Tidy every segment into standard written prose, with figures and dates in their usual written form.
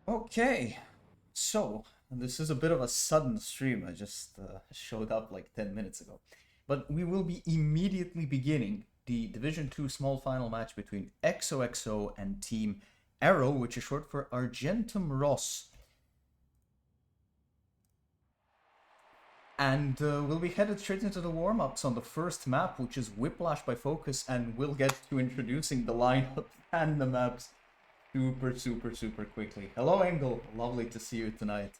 Okay, so this is a bit of a sudden stream. I just showed up like 10 minutes ago. But we will be immediately beginning the Division 2 small final match between XOXO and Team ARRO, which is short for Argentum Ross. And we'll be headed straight into the warm-ups on the first map, which is Whiplash by Focus, and we'll get to introducing the lineup and the maps super quickly. Hello, Engel. Lovely to see you tonight.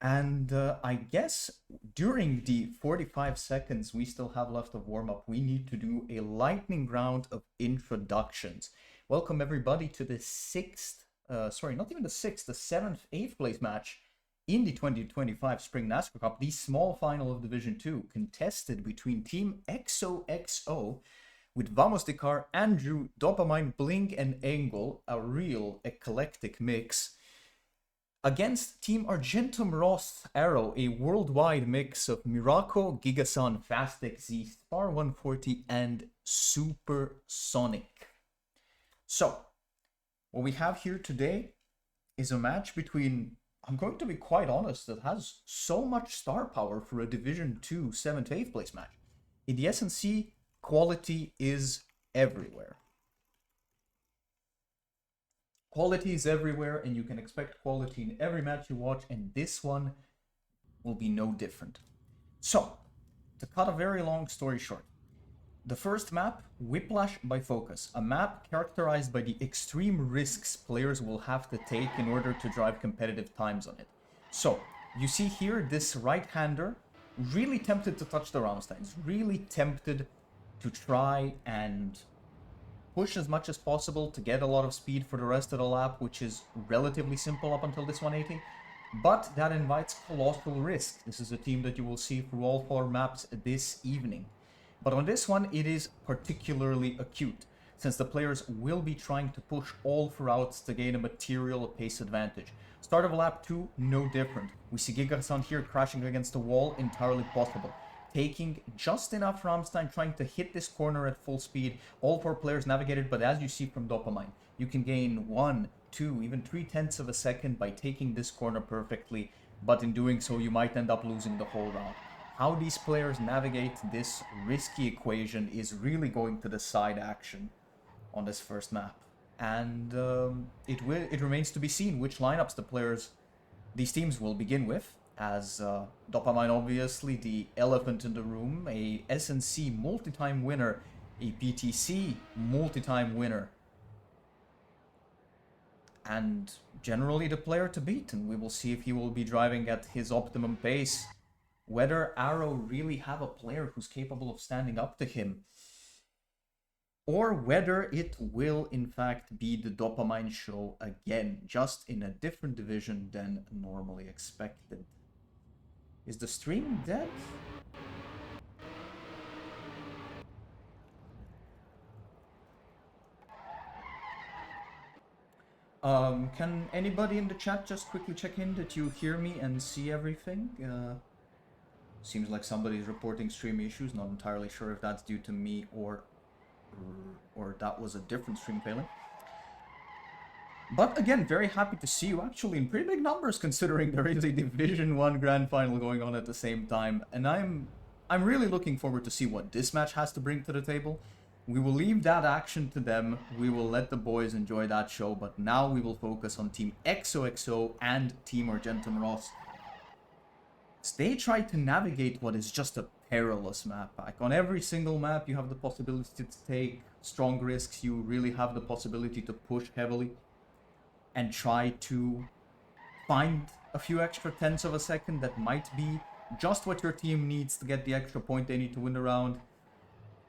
And I guess during the 45 seconds we still have left of warm-up, we need to do a lightning round of introductions. Welcome everybody to the seventh, eighth place match in the 2025 Spring NASCAR Cup, the small final of Division 2, contested between Team XOXO with Vamos de Car, Andrew, Dopamine, Bling, and Engel, a real eclectic mix, against Team Argentum Ross ARRO, a worldwide mix of Miraco, Gigasun, Fast XZ, Spar 140, and Supersonic. So, what we have here today is a match between, I'm going to be quite honest, that has so much star power for a Division 2 7th, 8th place match. In the SNC, quality is everywhere. Quality is everywhere, and you can expect quality in every match you watch, and this one will be no different. So, to cut a very long story short, the first map, Whiplash by Focus, a map characterized by the extreme risks players will have to take in order to drive competitive times on it. So, you see here this right-hander, really tempted to touch the Rammsteins, really tempted to try and push as much as possible to get a lot of speed for the rest of the lap, which is relatively simple up until this 180. But that invites colossal risk. This is a team that you will see through all 4 maps this evening. But on this one, it is particularly acute, since the players will be trying to push all throughout to gain a material pace advantage. Start of lap 2, no different. We see Gigasun here crashing against the wall, entirely possible. Taking just enough Rammstein, trying to hit this corner at full speed. All 4 players navigated, but as you see from Dopamine, you can gain 1, 2, even 3/10 of a second by taking this corner perfectly, but in doing so you might end up losing the whole round. How these players navigate this risky equation is really going to decide action on this first map. And it remains to be seen which lineups these teams will begin with, as Dopamine, obviously the elephant in the room, a SNC multi-time winner, a PTC multi-time winner, and generally the player to beat, and we will see if he will be driving at his optimum pace, whether ARRO really have a player who's capable of standing up to him, or whether it will in fact be the Dopamine show again, just in a different division than normally expected. Is the stream dead? Can anybody in the chat just quickly check in that you hear me and see everything? Seems like somebody's reporting stream issues. Not entirely sure if that's due to me or that was a different stream failing. But again, very happy to see you actually in pretty big numbers, considering there is a Division 1 Grand Final going on at the same time. And I'm really looking forward to see what this match has to bring to the table. We will leave that action to them. We will let the boys enjoy that show. But now we will focus on Team XOXO and Team Argentum Ross. They try to navigate what is just a perilous map. Like on every single map, you have the possibility to take strong risks. You really have the possibility to push heavily and try to find a few extra tenths of a second that might be just what your team needs to get the extra point they need to win the round.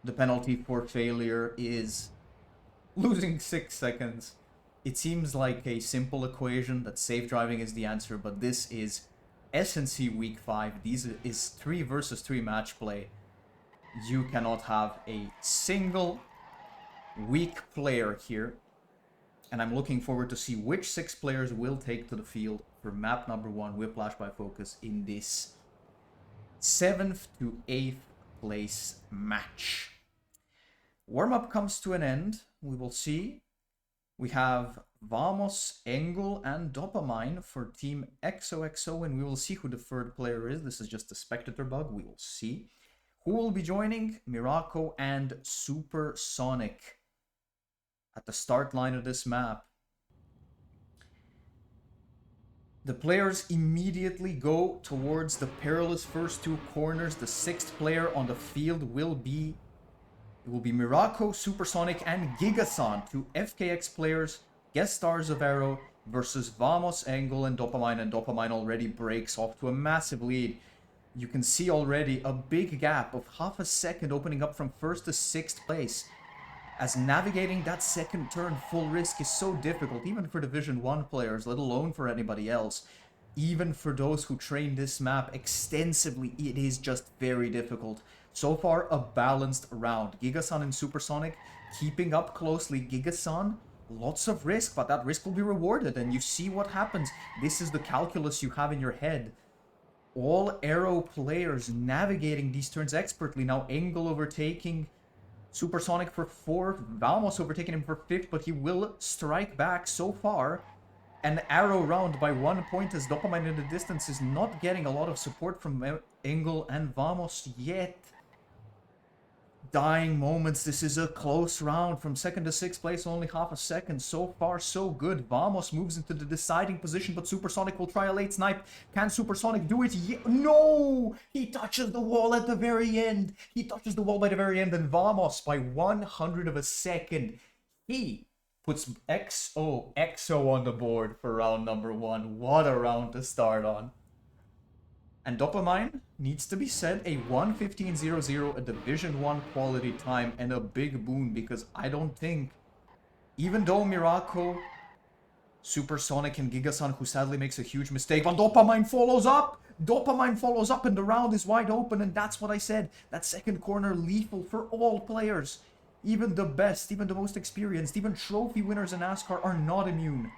The penalty for failure is losing 6 seconds. It seems like a simple equation that safe driving is the answer, but this is SNC Week 5. This is 3 versus 3 match play. You cannot have a single weak player here. And I'm looking forward to see which 6 players will take to the field for map number 1, Whiplash by Focus, in this 7th to 8th place match. Warm-up comes to an end. We will see We have Vamos, Engel, and Dopamine for Team XOXO, and we will see who the third player is. This is just a spectator bug. We will see. Who will be joining? Miraco and Supersonic at the start line of this map. The players immediately go towards the perilous first two corners. The sixth player on the field will be Miraco, Supersonic, and Gigason, two FKX players, guest stars of ARRO, versus Vamos, Engel, and Dopamine already breaks off to a massive lead. You can see already a big gap of half a second opening up from first to sixth place, as navigating that second turn full risk is so difficult, even for Division 1 players, let alone for anybody else. Even for those who train this map extensively, it is just very difficult. So far, a balanced round. Gigason and Supersonic keeping up closely. Gigason, lots of risk, but that risk will be rewarded, and you see what happens. This is the calculus you have in your head. All ARRO players navigating these turns expertly. Now Engel overtaking Supersonic for 4th, Vamos overtaking him for 5th, but he will strike back so far. An ARRO round by 1 point as Dopamine in the distance is not getting a lot of support from Engel and Vamos yet. Dying moments, this is a close round from 2nd to 6th place, only half a second. So far, so good. Vamos moves into the deciding position, but Supersonic will try a late snipe. Can Supersonic do it? No! He touches the wall at the very end. He touches the wall by the very end, and Vamos, by 100 of a second, he puts XOXO on the board for round number 1. What a round to start on. And Dopamine, needs to be said, a 1:15.00, a Division 1 quality time, and a big boon, because I don't think, even though Miraco, Supersonic, and Gigason, who sadly makes a huge mistake, but Dopamine follows up! Dopamine follows up, and the round is wide open, and that's what I said. That second corner lethal for all players. Even the best, even the most experienced, even trophy winners in NASCAR are not immune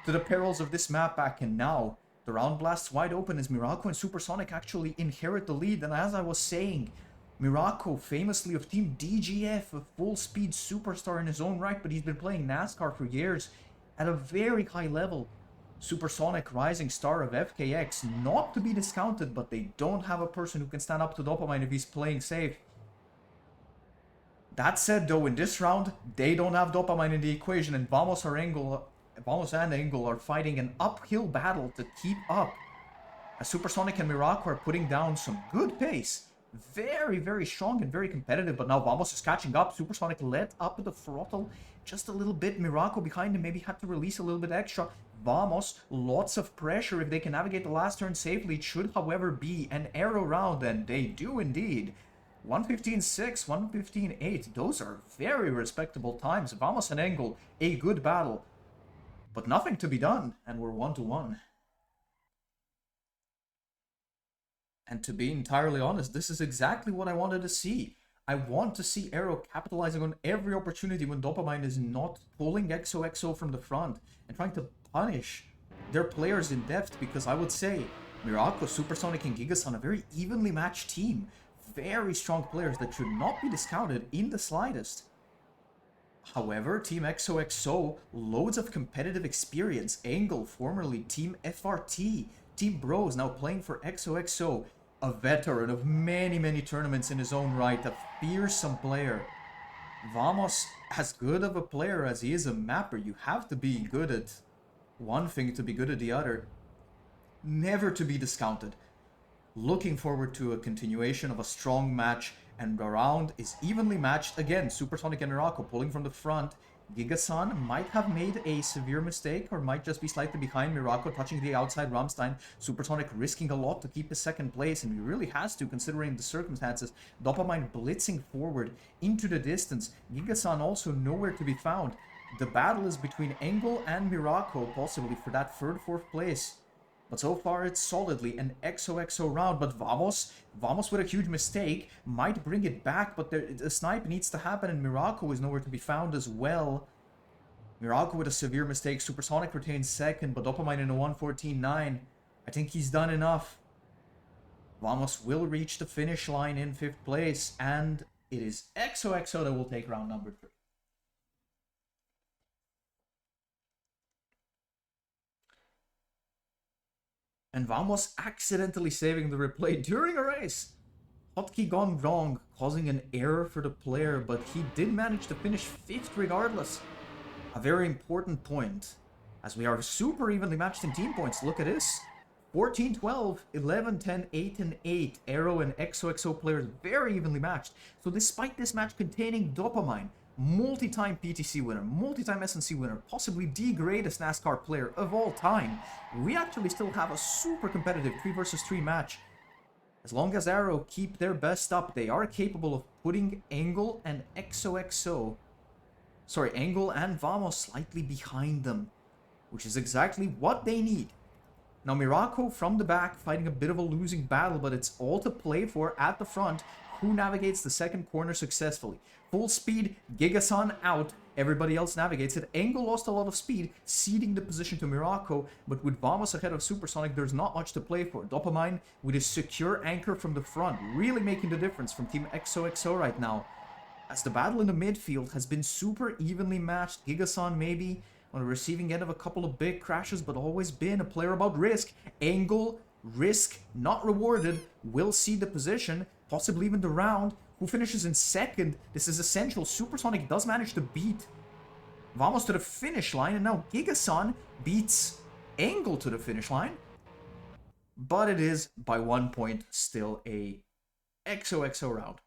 to the perils of this map back, and now the round blasts wide open as Miraco and Supersonic actually inherit the lead. And as I was saying, Miraco, famously of Team DGF, a full-speed superstar in his own right, but he's been playing NASCAR for years at a very high level. Supersonic, rising star of FKX, not to be discounted, but they don't have a person who can stand up to Dopamine if he's playing safe. That said, though, in this round, they don't have Dopamine in the equation, and Vamos and Engel are fighting an uphill battle to keep up, as Supersonic and Miraco are putting down some good pace. Very, very strong and very competitive, but now Vamos is catching up. Supersonic let up the throttle just a little bit. Miraco behind him maybe had to release a little bit extra. Vamos, lots of pressure. If they can navigate the last turn safely, it should, however, be an ARRO round, and they do indeed. 1:15.6, 1:15.8, those are very respectable times. Vamos and Engel, a good battle. But nothing to be done, and we're 1-1. And to be entirely honest, this is exactly what I wanted to see. I want to see ARRO capitalizing on every opportunity when Dopamine is not pulling XOXO from the front and trying to punish their players in depth, because I would say Miraco, Supersonic, and Gigason, a very evenly matched team. Very strong players that should not be discounted in the slightest. However, Team XOXO, loads of competitive experience. Engel, formerly Team FRT, Team Bros, now playing for XOXO. A veteran of many, many tournaments in his own right, a fearsome player. Vamos, as good of a player as he is a mapper, you have to be good at one thing to be good at the other. Never to be discounted. Looking forward to a continuation of a strong match, and the round is evenly matched again. Supersonic and Miraco pulling from the front. Gigason might have made a severe mistake, or might just be slightly behind. Miraco touching the outside Rammstein. Supersonic risking a lot to keep his second place, and he really has to, considering the circumstances. Dopamine blitzing forward into the distance. Gigason also nowhere to be found. The battle is between Engel and Miraco, possibly for that third, fourth place. But so far it's solidly an XOXO round. But Vamos with a huge mistake might bring it back, but the snipe needs to happen, and Miraco is nowhere to be found as well. Miraco with a severe mistake. Supersonic retains second, but Dopamine in a 1:14.9. I think he's done enough. Vamos will reach the finish line in 5th place, and it is XOXO that will take round number 3. And Vamos accidentally saving the replay during a race. Hotkey gone wrong, causing an error for the player, but he did manage to finish 5th regardless. A very important point, as we are super evenly matched in team points. Look at this. 14-12, 11-10, 8-8. ARRO and XOXO players very evenly matched. So despite this match containing Dopamine, multi-time PTC winner, multi-time SNC winner, possibly the greatest NASCAR player of all time, we actually still have a super competitive 3 versus 3 match. As long as ARRO keep their best up, they are capable of putting Angle and XOXO, sorry, Angle and Vamos slightly behind them, which is exactly what they need. Now Miraco from the back fighting a bit of a losing battle, but it's all to play for at the front. Who navigates the second corner successfully? Full speed, Gigasan out, everybody else navigates it. Angle lost a lot of speed, ceding the position to Miraco, but with Vamos ahead of Supersonic, there's not much to play for. Dopamine with his secure anchor from the front, really making the difference from Team XOXO right now. As the battle in the midfield has been super evenly matched, Gigasan maybe on the receiving end of a couple of big crashes, but always been a player about risk. Angle, risk, not rewarded, will cede the position, possibly even the round. Who finishes in second? This is essential. Supersonic does manage to beat Vamos to the finish line, and now Gigasan beats Angle to the finish line. But it is, by 1 point, still a XOXO round.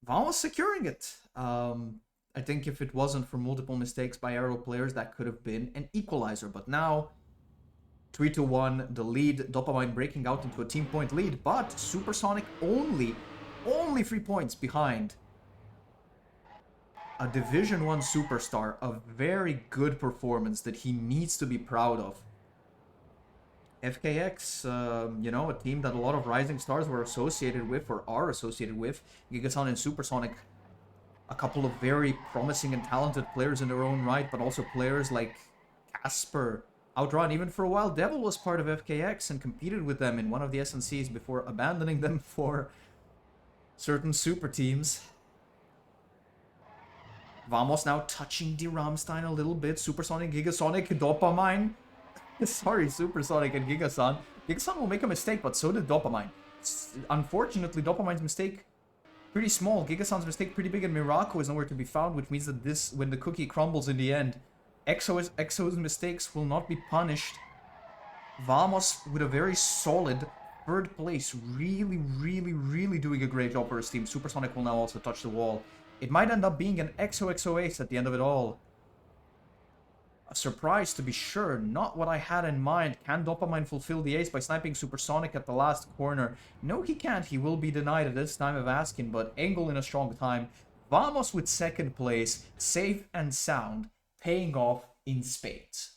Vamos securing it. I think if it wasn't for multiple mistakes by ARRO players, that could have been an equalizer. But now, 3-1, the lead, Dopamine breaking out into a team point lead, but Supersonic only 3 points behind a Division 1 superstar, a very good performance that he needs to be proud of. FKX, you know, a team that a lot of rising stars were associated with, or are associated with. Gigasan and Supersonic, a couple of very promising and talented players in their own right, but also players like Casper, Outrun. Even for a while, Devil was part of FKX and competed with them in one of the SNCs before abandoning them for certain super teams. Vamos now touching the Rammstein a little bit. Supersonic, Gigasonic, Dopamine. Sorry, Supersonic and Gigasan. Gigasan will make a mistake, but so did Dopamine. Unfortunately, Dopamine's mistake pretty small. Gigasan's mistake pretty big, and Miraco is nowhere to be found, which means that this, when the cookie crumbles in the end, XO's mistakes will not be punished. Vamos with a very solid 3rd place, really doing a great job for his team. Supersonic will now also touch the wall. It might end up being an XOXO ace at the end of it all. A surprise to be sure, not what I had in mind. Can Dopamine fulfill the ace by sniping Supersonic at the last corner? No, he can't. He will be denied at this time of asking, but Angle in a strong time. Vamos with 2nd place, safe and sound, paying off in spades.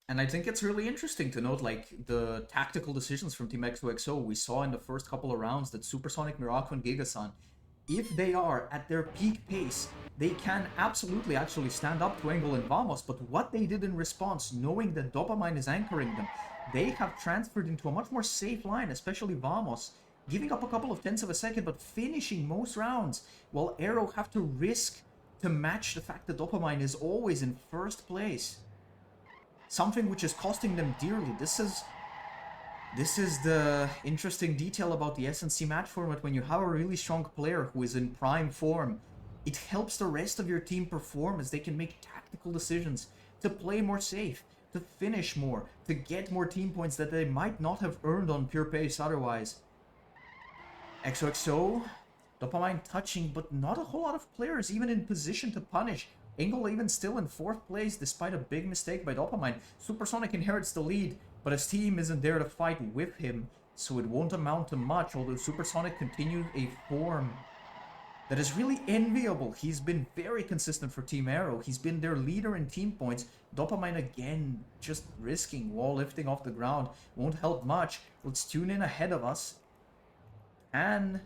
And I think it's really interesting to note, like, the tactical decisions from Team XOXO. We saw in the first couple of rounds that Supersonic, Miraco, and Gigasan, if they are at their peak pace, they can absolutely actually stand up to Angle and Vamos. But what they did in response, knowing that Dopamine is anchoring them, they have transferred into a much more safe line, especially Vamos, giving up a couple of tenths of a second, but finishing most rounds, while ARRO have to risk to match the fact that Dopamine is always in 1st place. Something which is costing them dearly. This is the interesting detail about the SNC match format. When you have a really strong player who is in prime form, it helps the rest of your team perform, as they can make tactical decisions to play more safe, to finish more, to get more team points that they might not have earned on pure pace otherwise. XOXO, Dopamine touching, but not a whole lot of players even in position to punish. Angle even still in 4th place despite a big mistake by Dopamine. Supersonic inherits the lead, but his team isn't there to fight with him, so it won't amount to much, although Supersonic continued a form that is really enviable. He's been very consistent for Team ARRO. He's been their leader in team points. Dopamine again, just risking wall lifting off the ground. Won't help much. Let's tune in ahead of us. And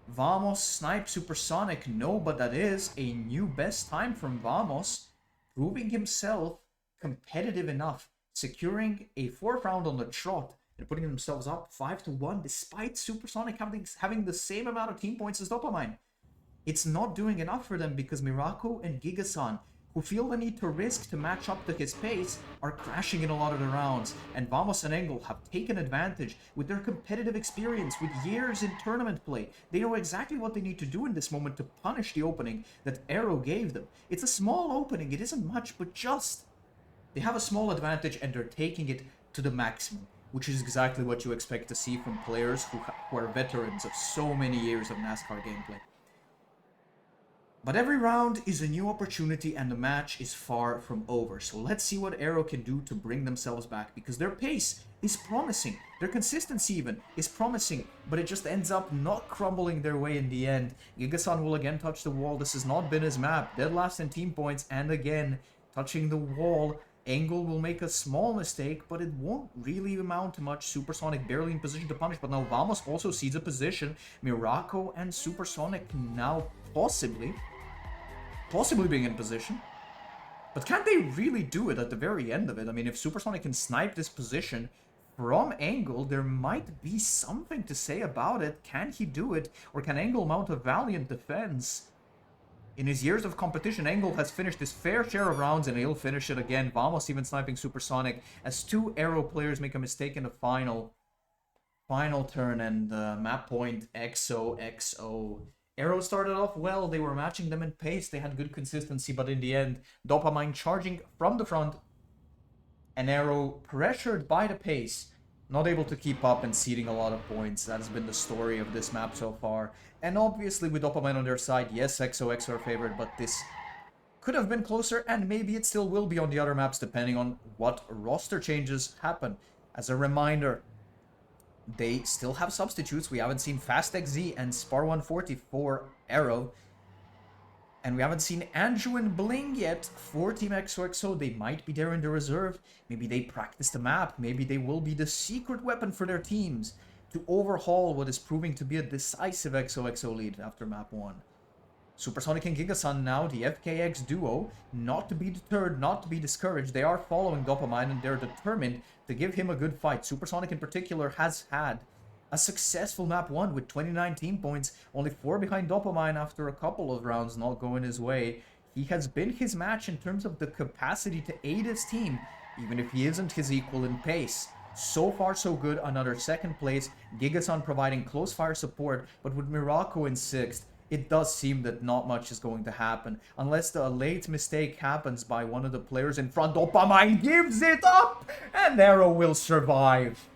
Vamos snipe Supersonic. No, but that is a new best time from Vamos, proving himself competitive enough, securing a 4th round on the trot and putting themselves up 5-1 despite Supersonic having the same amount of team points as Dopamine. It's not doing enough for them because Miraco and Gigasan, who feel the need to risk to match up to his pace are crashing in a lot of the rounds, and Vamos and Engel have taken advantage with their competitive experience, with years in tournament play. They know exactly what they need to do in this moment to punish the opening that ARRO gave them. It's a small opening, it isn't much, but just... They have a small advantage and they're taking it to the maximum, which is exactly what you expect to see from players who are veterans of so many years of NASCAR gameplay. But every round is a new opportunity and the match is far from over. So let's see what ARRO can do to bring themselves back, because their pace is promising. Their consistency even is promising, but it just ends up not crumbling their way in the end. Gigasan will again touch the wall. This has not been his map. Dead last in team points, and again, touching the wall. Engel will make a small mistake, but it won't really amount to much. Supersonic barely in position to punish, but now Vamos also sees a position. Miraco and Supersonic now possibly being in position. But can they really do it at the very end of it? I mean, if Supersonic can snipe this position from Engel, there might be something to say about it. Can he do it? Or can Engel mount a valiant defense? In his years of competition, Engel has finished his fair share of rounds, and he'll finish it again. Vamos even sniping Supersonic as two ARRO players make a mistake in the final turn, and map point XOXO. ARRO started off well, they were matching them in pace, they had good consistency, but in the end, Dopamine charging from the front, and ARRO pressured by the pace, not able to keep up and ceding a lot of points. That has been the story of this map so far. And obviously with Dopamine on their side, yes, XOXO are favored, but this could have been closer, and maybe it still will be on the other maps depending on what roster changes happen. As a reminder, they still have substitutes. We haven't seen Fast XZ and Spar 140 for ARRO. And we haven't seen Anju and Bling yet for Team XOXO. They might be there in the reserve. Maybe they practice the map. Maybe they will be the secret weapon for their teams to overhaul what is proving to be a decisive XOXO lead after map 1. Supersonic and Gigasan now, the FKX duo, not to be deterred, not to be discouraged. They are following Dopamine and they're determined to give him a good fight. Supersonic in particular has had a successful map 1 with 29 team points, only 4 behind Dopamine after a couple of rounds not going his way. He has been his match in terms of the capacity to aid his team, even if he isn't his equal in pace. So far so good, another second place. Gigasan providing close fire support, but with Miraco in 6th, it does seem that not much is going to happen. Unless a late mistake happens by one of the players in front, Dopamine gives it up! And ARRO will survive.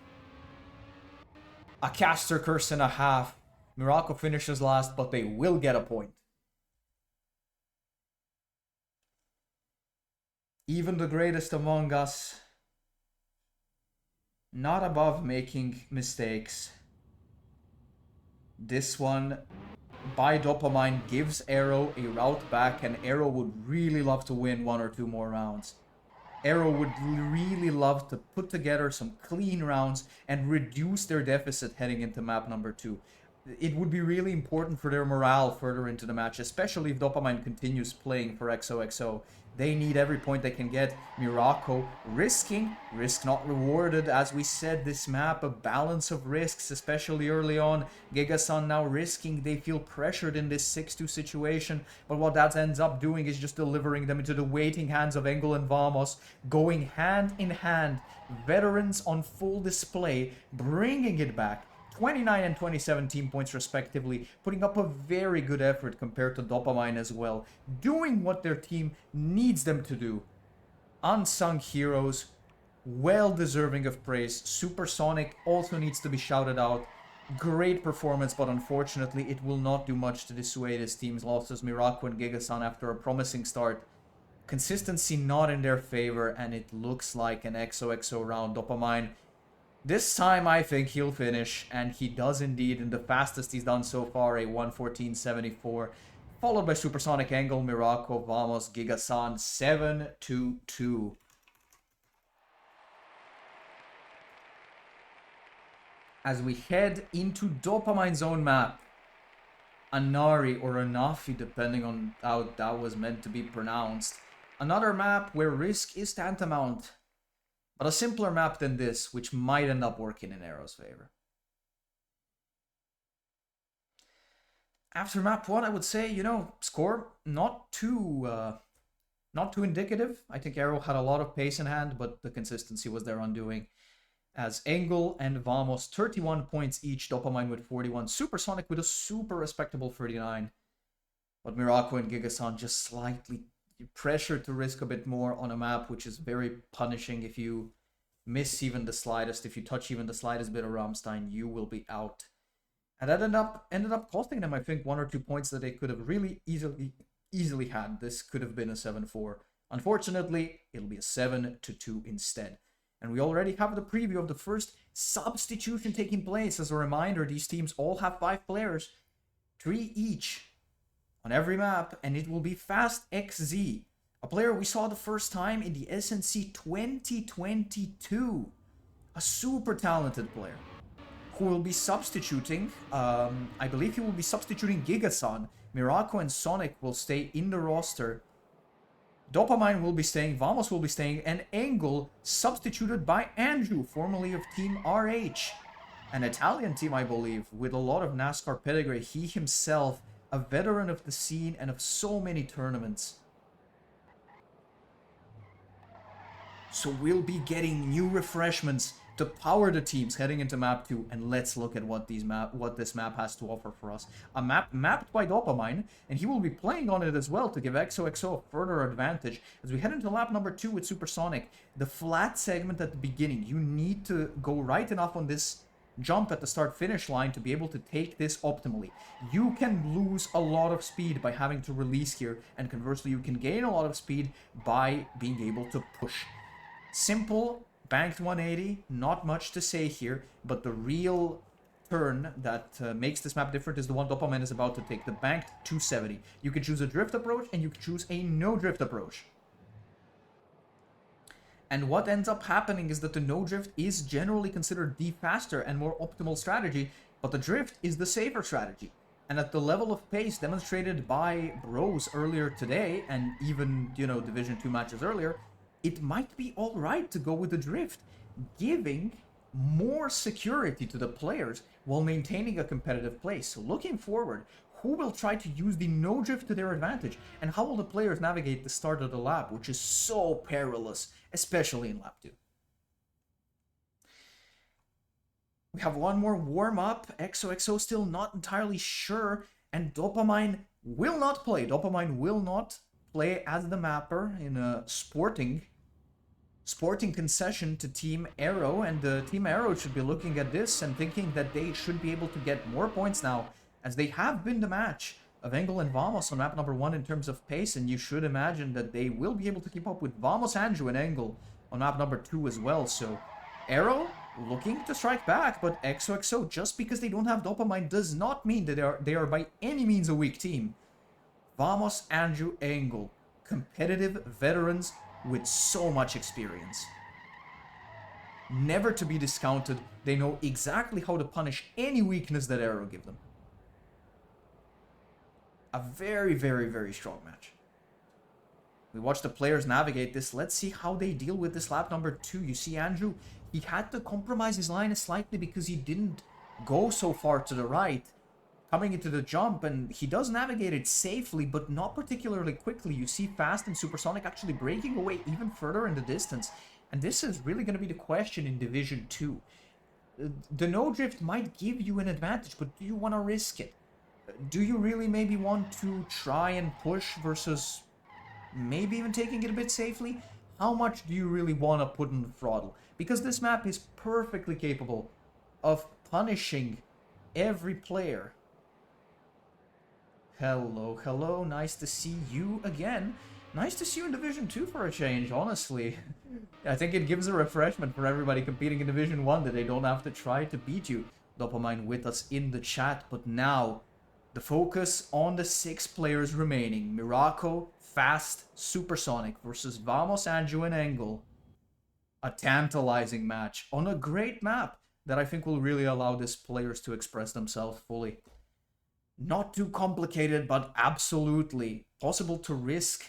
A caster curse and a half. Miraco finishes last, but they will get a point. Even the greatest among us, not above making mistakes. This one, by Dopamine, gives ARRO a route back, and ARRO would really love to win 1 or 2 more rounds. ARRO would really love to put together some clean rounds and reduce their deficit heading into map number 2. It would be really important for their morale further into the match, especially if Dopamine continues playing for XOXO. They need every point they can get. Miraco risking, risk not rewarded. As we said, this map, a balance of risks, especially early on. Gigasan now risking, they feel pressured in this 6-2 situation, but what that ends up doing is just delivering them into the waiting hands of Engel and Vamos, going hand in hand, veterans on full display, bringing it back. 29 and 27 team points respectively, putting up a very good effort compared to Dopamine as well, doing what their team needs them to do. Unsung heroes, well deserving of praise. Supersonic also needs to be shouted out. Great performance, but unfortunately it will not do much to dissuade his team's losses. Miraco and Gigasan after a promising start. Consistency not in their favor, and it looks like an XOXO round. Dopamine, this time I think he'll finish, and he does indeed, in the fastest he's done so far, a 1:14.74, followed by Supersonic, Engel, Miraco, Vamos, Gigasan, 7-2. As we head into Dopamine's own map, Anari or Anafi, depending on how that was meant to be pronounced. Another map where risk is tantamount, but a simpler map than this, which might end up working in ARRO's favor. After map 1, I would say, score not too Not too indicative. I think ARRO had a lot of pace in hand, but the consistency was their undoing. As Engel and Vamos, 31 points each, Dopamine with 41, Supersonic with a super respectable 39. But Miraco and Gigasan just slightly pressured to risk a bit more on a map, which is very punishing. If you miss even the slightest, if you touch even the slightest bit of Rammstein, you will be out. And that ended up costing them, I think, 1 or 2 points that they could have really easily had. This could have been a 7-4. Unfortunately, it'll be a 7-2 instead. And we already have the preview of the first substitution taking place. As a reminder, these teams all have 5 players, 3 each on every map, and it will be Fast XZ, a player we saw the first time in the SNC 2022. A super talented player who will be substituting, I believe he will be substituting Gigasan. Miraco and Sonic will stay in the roster. Dopamine will be staying, Vamos will be staying, and Engel substituted by Andrew, formerly of Team RH. An Italian team, I believe, with a lot of NASCAR pedigree. He himself, a veteran of the scene and of so many tournaments. So we'll be getting new refreshments to power the teams heading into map 2, and let's look at what this map has to offer for us. A map mapped by Dopamine, and he will be playing on it as well to give XOXO a further advantage as we head into lap number 2 with Supersonic. The flat segment at the beginning, you need to go right enough on this jump at the start-finish line to be able to take this optimally. You can lose a lot of speed by having to release here, and conversely you can gain a lot of speed by being able to push. Simple, banked 180, not much to say here, but the real turn that makes this map different is the one Dopamine is about to take, the banked 270. You can choose a drift approach and you can choose a no drift approach. And what ends up happening is that the no drift is generally considered the faster and more optimal strategy, but the drift is the safer strategy. And at the level of pace demonstrated by Bros earlier today, and even, you know, Division 2 matches earlier, it might be alright to go with the drift, giving more security to the players while maintaining a competitive place. So looking forward, who will try to use the no drift to their advantage, and how will the players navigate the start of the lap, which is so perilous, especially in lap 2. We have one more warm-up. XOXO still not entirely sure, and Dopamine will not play. Dopamine will not play as the mapper in a sporting concession to Team ARRO, and Team ARRO should be looking at this and thinking that they should be able to get more points now, as they have been the match of Engel and Vamos on map number 1 in terms of pace, and you should imagine that they will be able to keep up with Vamos, Andrew, and Engel on map number 2 as well. So ARRO looking to strike back, but XOXO, just because they don't have Dopamine does not mean that they are by any means a weak team. Vamos, Andrew, Engel, competitive veterans with so much experience. Never to be discounted. They know exactly how to punish any weakness that ARRO give them. A very, very, very strong match. We watch the players navigate this. Let's see how they deal with this lap number 2. You see Andrew, he had to compromise his line slightly because he didn't go so far to the right coming into the jump, and he does navigate it safely, but not particularly quickly. You see Fast and Supersonic actually breaking away even further in the distance, and this is really going to be the question in Division 2. The no drift might give you an advantage, but do you want to risk it? Do you really maybe want to try and push versus maybe even taking it a bit safely? How much do you really want to put in the throttle? Because this map is perfectly capable of punishing every player. Hello, hello, nice to see you again. Nice to see you in Division 2 for a change, honestly. I think it gives a refreshment for everybody competing in Division 1 that they don't have to try to beat you. Dopamine with us in the chat, but now the focus on the 6 players remaining. Miraco, Fast, Supersonic versus Vamos, Andrew, and Engel. A tantalizing match on a great map that I think will really allow these players to express themselves fully. Not too complicated, but absolutely possible to risk.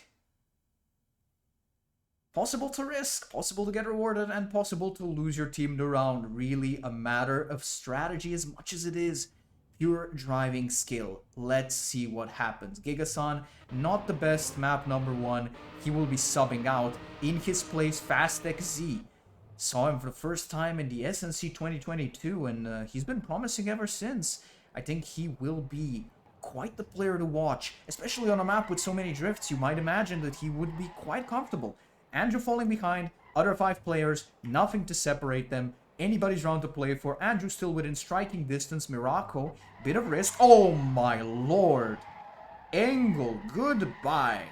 Possible to risk, possible to get rewarded, and possible to lose your team the round. Really a matter of strategy as much as it is pure driving skill. Let's see what happens. Gigasan, not the best map number 1. He will be subbing out. In his place, Fast XZ. Saw him for the first time in the SNC 2022, and he's been promising ever since. I think he will be quite the player to watch, especially on a map with so many drifts. You might imagine that he would be quite comfortable. Andrew falling behind, other 5 players, nothing to separate them. Anybody's round to play for. Andrew still within striking distance. Mirako, bit of risk. Oh my lord. Angle, goodbye.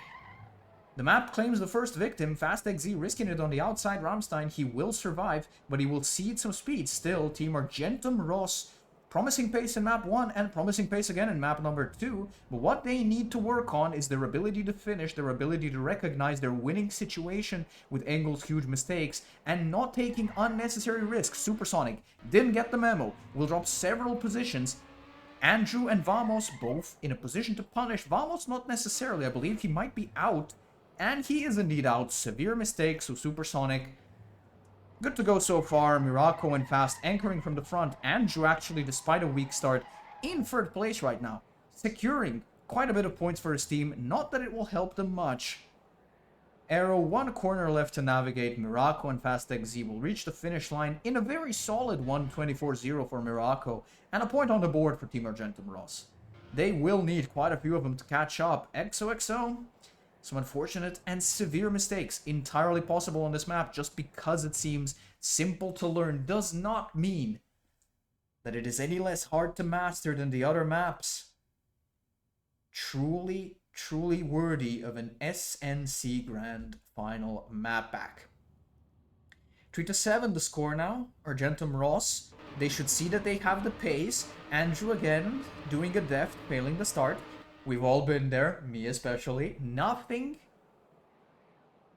The map claims the first victim. Fast XZ risking it on the outside. Rammstein, he will survive, but he will cede some speed. Still, Team Argentum Ross, promising pace in map 1 and promising pace again in map number 2. But what they need to work on is their ability to finish, their ability to recognize their winning situation with Engel's huge mistakes, and not taking unnecessary risks. Supersonic didn't get the memo. Will drop several positions. Andrew and Vamos both in a position to punish. Vamos not necessarily. I believe he might be out. And he is indeed out. Severe mistakes, so Supersonic good to go so far. Mirako and Fast anchoring from the front. Andrew actually, despite a weak start, in 3rd place right now. Securing quite a bit of points for his team. Not that it will help them much. ARRO, 1 corner left to navigate. Mirako and Fast XZ will reach the finish line in a very solid 1:24.0 for Mirako. And a point on the board for Team Argentum Ross. They will need quite a few of them to catch up. XOXO, some unfortunate and severe mistakes entirely possible on this map. Just because it seems simple to learn does not mean that it is any less hard to master than the other maps. Truly worthy of an SNC Grand Final map pack. 3-7 the score now. Argentum Ross, they should see that they have the pace. Andrew again doing a deft, failing the start. We've all been there, me especially. Nothing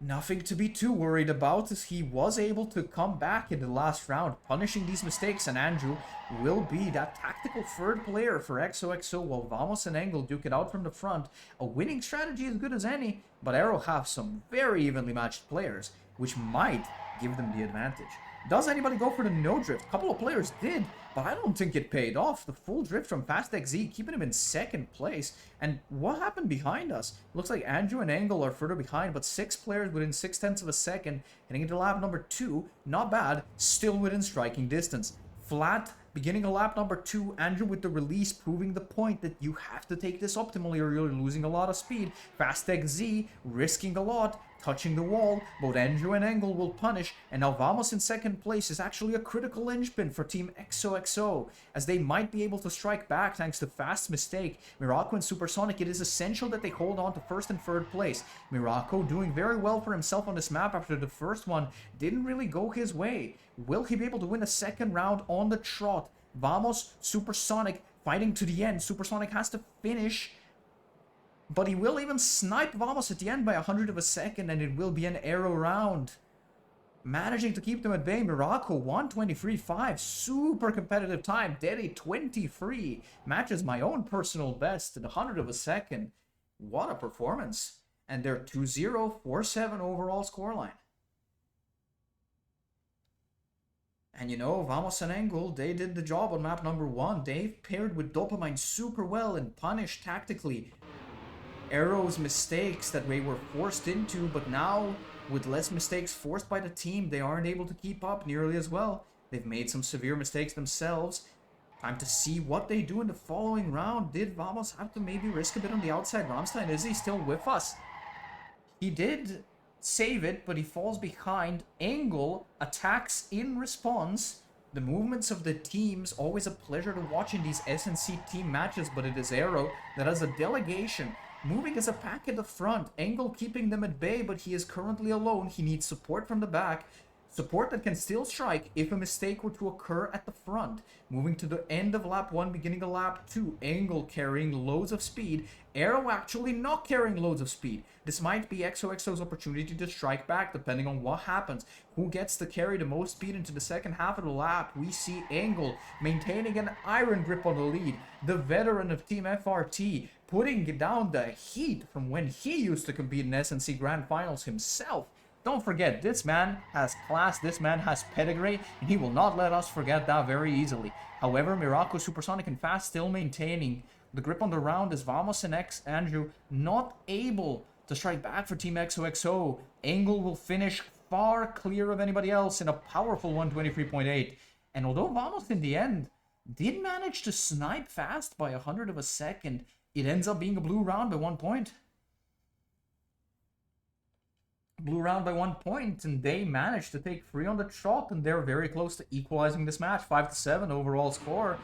to be too worried about, as he was able to come back in the last round, punishing these mistakes, and Andrew will be that tactical 3rd player for XOXO, while Vamos and Engel duke it out from the front. A winning strategy as good as any, but ARRO have some very evenly matched players, which might give them the advantage. Does anybody go for the no drift? A couple of players did, but I don't think it paid off. The full drift from Fast XZ, keeping him in 2nd place. And what happened behind us? Looks like Andrew and Engel are further behind, but 6 players within 0.6 of a second. Heading into lap number 2, not bad, still within striking distance. Flat, beginning of lap number 2, Andrew with the release, proving the point that you have to take this optimally or you're losing a lot of speed. Fast XZ, risking a lot, touching the wall. Both Andrew and Engel will punish, and now Vamos in 2nd place is actually a critical linchpin for Team XOXO, as they might be able to strike back thanks to Fast's mistake. Mirako and Supersonic, it is essential that they hold on to 1st and 3rd place. Mirako doing very well for himself on this map after the first one didn't really go his way. Will he be able to win a 2nd round on the trot? Vamos, Supersonic fighting to the end. Supersonic has to finish, but he will even snipe Vamos at the end by 100 of a second, and it will be an ARRO round. Managing to keep them at bay. Mirako 1:23.5, super competitive time. Daddy 23 matches my own personal best at 100 of a second. What a performance. And they're 2-0, 4-7 overall scoreline. And you know, Vamos and Engel, they did the job on map number 1. They paired with Dopamine super well and punished tactically ARRO's mistakes that they were forced into, but now with less mistakes forced by the team, they aren't able to keep up nearly as well. They've made some severe mistakes themselves. Time to see what they do in the following round. Did Vamos have to maybe risk a bit on the outside? Rammstein, is he still with us? He did save it, but he falls behind. Engel attacks in response. The movements of the teams, always a pleasure to watch in these SNC team matches, but it is ARRO that has a delegation. Moving as a pack at the front. Engel keeping them at bay, but he is currently alone. He needs support from the back. Support that can still strike if a mistake were to occur at the front. Moving to the end of lap 1, beginning of lap 2. Engel carrying loads of speed. ARRO actually not carrying loads of speed. This might be XOXO's opportunity to strike back, depending on what happens. Who gets to carry the most speed into the second half of the lap? We see Engel maintaining an iron grip on the lead. The veteran of Team FRT putting down the heat from when he used to compete in SNC Grand Finals himself. Don't forget, this man has class, this man has pedigree, and he will not let us forget that very easily. However, Miraco, Supersonic, and Fast still maintaining the grip on the round as Vamos and Andrew not able to strike back for Team XOXO. Angle will finish far clear of anybody else in a powerful 123.8. And although Vamos in the end did manage to snipe Fast by 100 of a second, it ends up being a blue round by 1 point. Blue round by 1 point, and they managed to take 3 on the trot, and they're very close to equalizing this match. 5-7 overall score.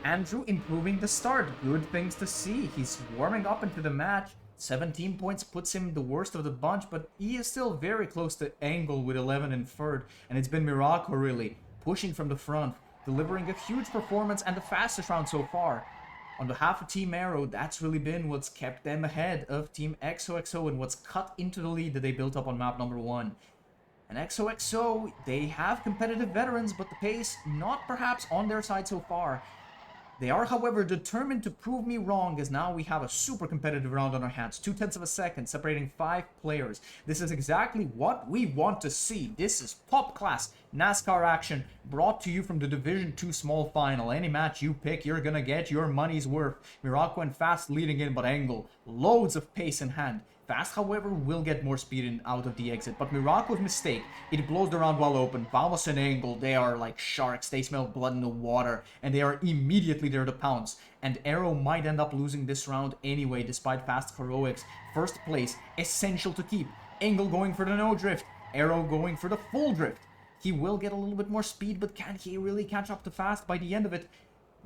Andrew improving the start. Good things to see. He's warming up into the match. 17 points puts him the worst of the bunch, but he is still very close to Angle with 11 in third. And it's been Miraco really pushing from the front, delivering a huge performance and the fastest round so far. On behalf of Team ARRO, that's really been what's kept them ahead of Team XOXO and what's cut into the lead that they built up on map number 1. And XOXO, they have competitive veterans, but the pace not perhaps on their side so far. They are, however, determined to prove me wrong, as now we have a super competitive round on our hands. 0.2 of a second, separating 5 players. This is exactly what we want to see. This is top-class NASCAR action brought to you from the Division 2 Small Final. Any match you pick, you're gonna get your money's worth. Miraco and Fast leading in, but Angle, loads of pace in hand. Fast, however, will get more speed in out of the exit, but Miraco's mistake, it blows the round wide open. Vamos and Angle, they are like sharks, they smell blood in the water, and they are immediately there to pounce. And ARRO might end up losing this round anyway, despite Fast heroics. First place, essential to keep. Angle going for the no drift, ARRO going for the full drift. He will get a little bit more speed, but can he really catch up to Fast by the end of it?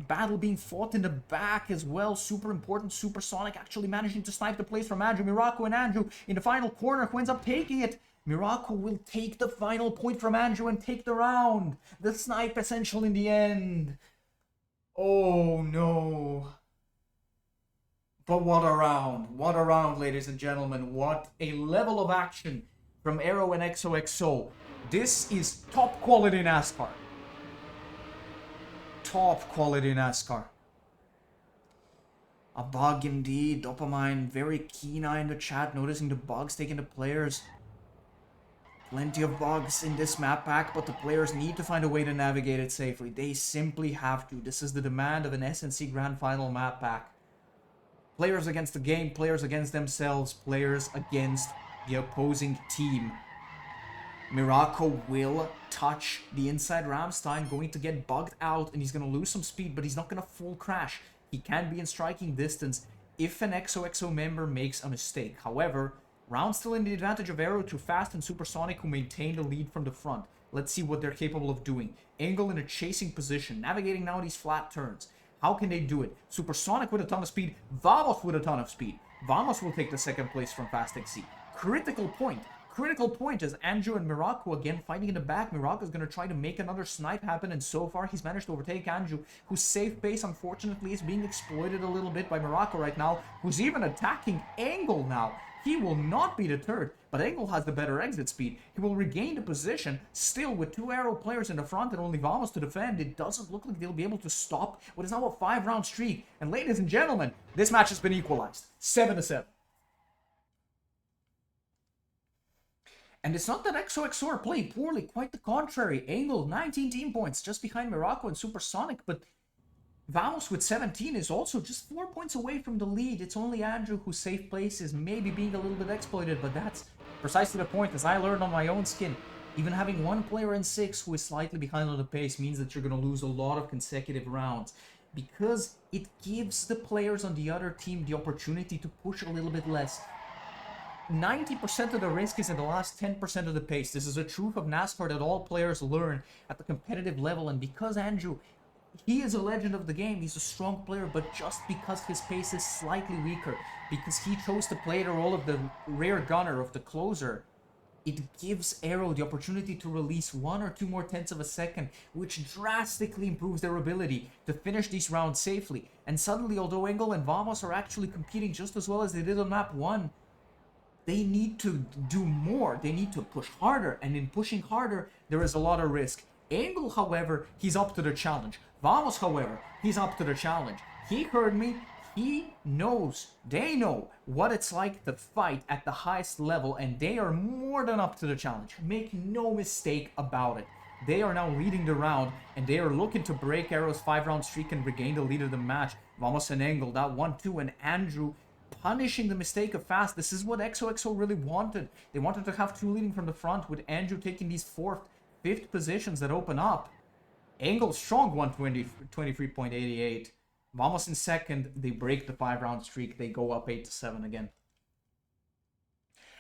Battle being fought in the back as well. Super important. Supersonic actually managing to snipe the place from Andrew. Miraco and Andrew in the final corner, who ends up taking it. Miraco will take the final point from Andrew and take the round. The snipe essential in the end. Oh no. But what a round. What a round, ladies and gentlemen. What a level of action from ARRO and XOXO. This is top quality NASCAR. Top quality NASCAR. A bug indeed. Dopamine, very keen eye in the chat, noticing the bugs taking the players. Plenty of bugs in this map pack, but the players need to find a way to navigate it safely. They simply have to. This is the demand of an SNC Grand Final map pack. Players against the game, players against themselves, players against the opposing team. Miraco will touch the inside Ramstein, going to get bugged out, and he's going to lose some speed, but he's not going to full crash. He can be in striking distance if an XOXO member makes a mistake. However, round still in the advantage of ARRO to Fast and Supersonic, who maintain the lead from the front. Let's see what they're capable of doing. Angle in a chasing position, navigating now these flat turns. How can they do it? Supersonic with a ton of speed, Vamos with a ton of speed. Vamos will take the second place from Fast XC. Critical point. Critical point is Andrew and Miraco again fighting in the back. Miraco is going to try to make another snipe happen, and so far he's managed to overtake Andrew, whose safe base unfortunately is being exploited a little bit by Miraco right now, who's even attacking Angle now. He will not be deterred, but Angle has the better exit speed. He will regain the position, still with 2 ARRO players in the front and only Vamos to defend. It doesn't look like they'll be able to stop what is now a 5-round streak. And ladies and gentlemen, this match has been equalized. 7-7. And it's not that XOXO are playing poorly, quite the contrary. Angle, 19 team points, just behind Miraco and Supersonic, but Vamos with 17 is also just 4 points away from the lead. It's only Andrew whose safe place is maybe being a little bit exploited, but that's precisely the point, as I learned on my own skin. Even having 1 player in 6 who is slightly behind on the pace means that you're going to lose a lot of consecutive rounds, because it gives the players on the other team the opportunity to push a little bit less. 90% of the risk is in the last 10% of the pace. This is a truth of NASCAR that all players learn at the competitive level, and because Andrew, he is a legend of the game, he's a strong player, but just because his pace is slightly weaker, because he chose to play the role of the rear gunner, of the closer, it gives ARRO the opportunity to release 1 or 2 more tenths of a second, which drastically improves their ability to finish these rounds safely. And suddenly, although Angle and Vamos are actually competing just as well as they did on map 1, they need to do more. They need to push harder, and in pushing harder, there is a lot of risk. Angle, however, he's up to the challenge. Vamos, however, he's up to the challenge. He heard me. He knows, they know what it's like to fight at the highest level, and they are more than up to the challenge. Make no mistake about it. They are now leading the round, and they are looking to break ARRO's 5-round streak and regain the lead of the match. Vamos and Engel, that 1-2, and Andrew punishing the mistake of Fast. This is what XOXO really wanted. They wanted to have two leading from the front, with Andrew taking these 4th, 5th positions that open up. Engel strong 123.88. Vamos in second. They break the 5-round streak. They go up 8-7 again.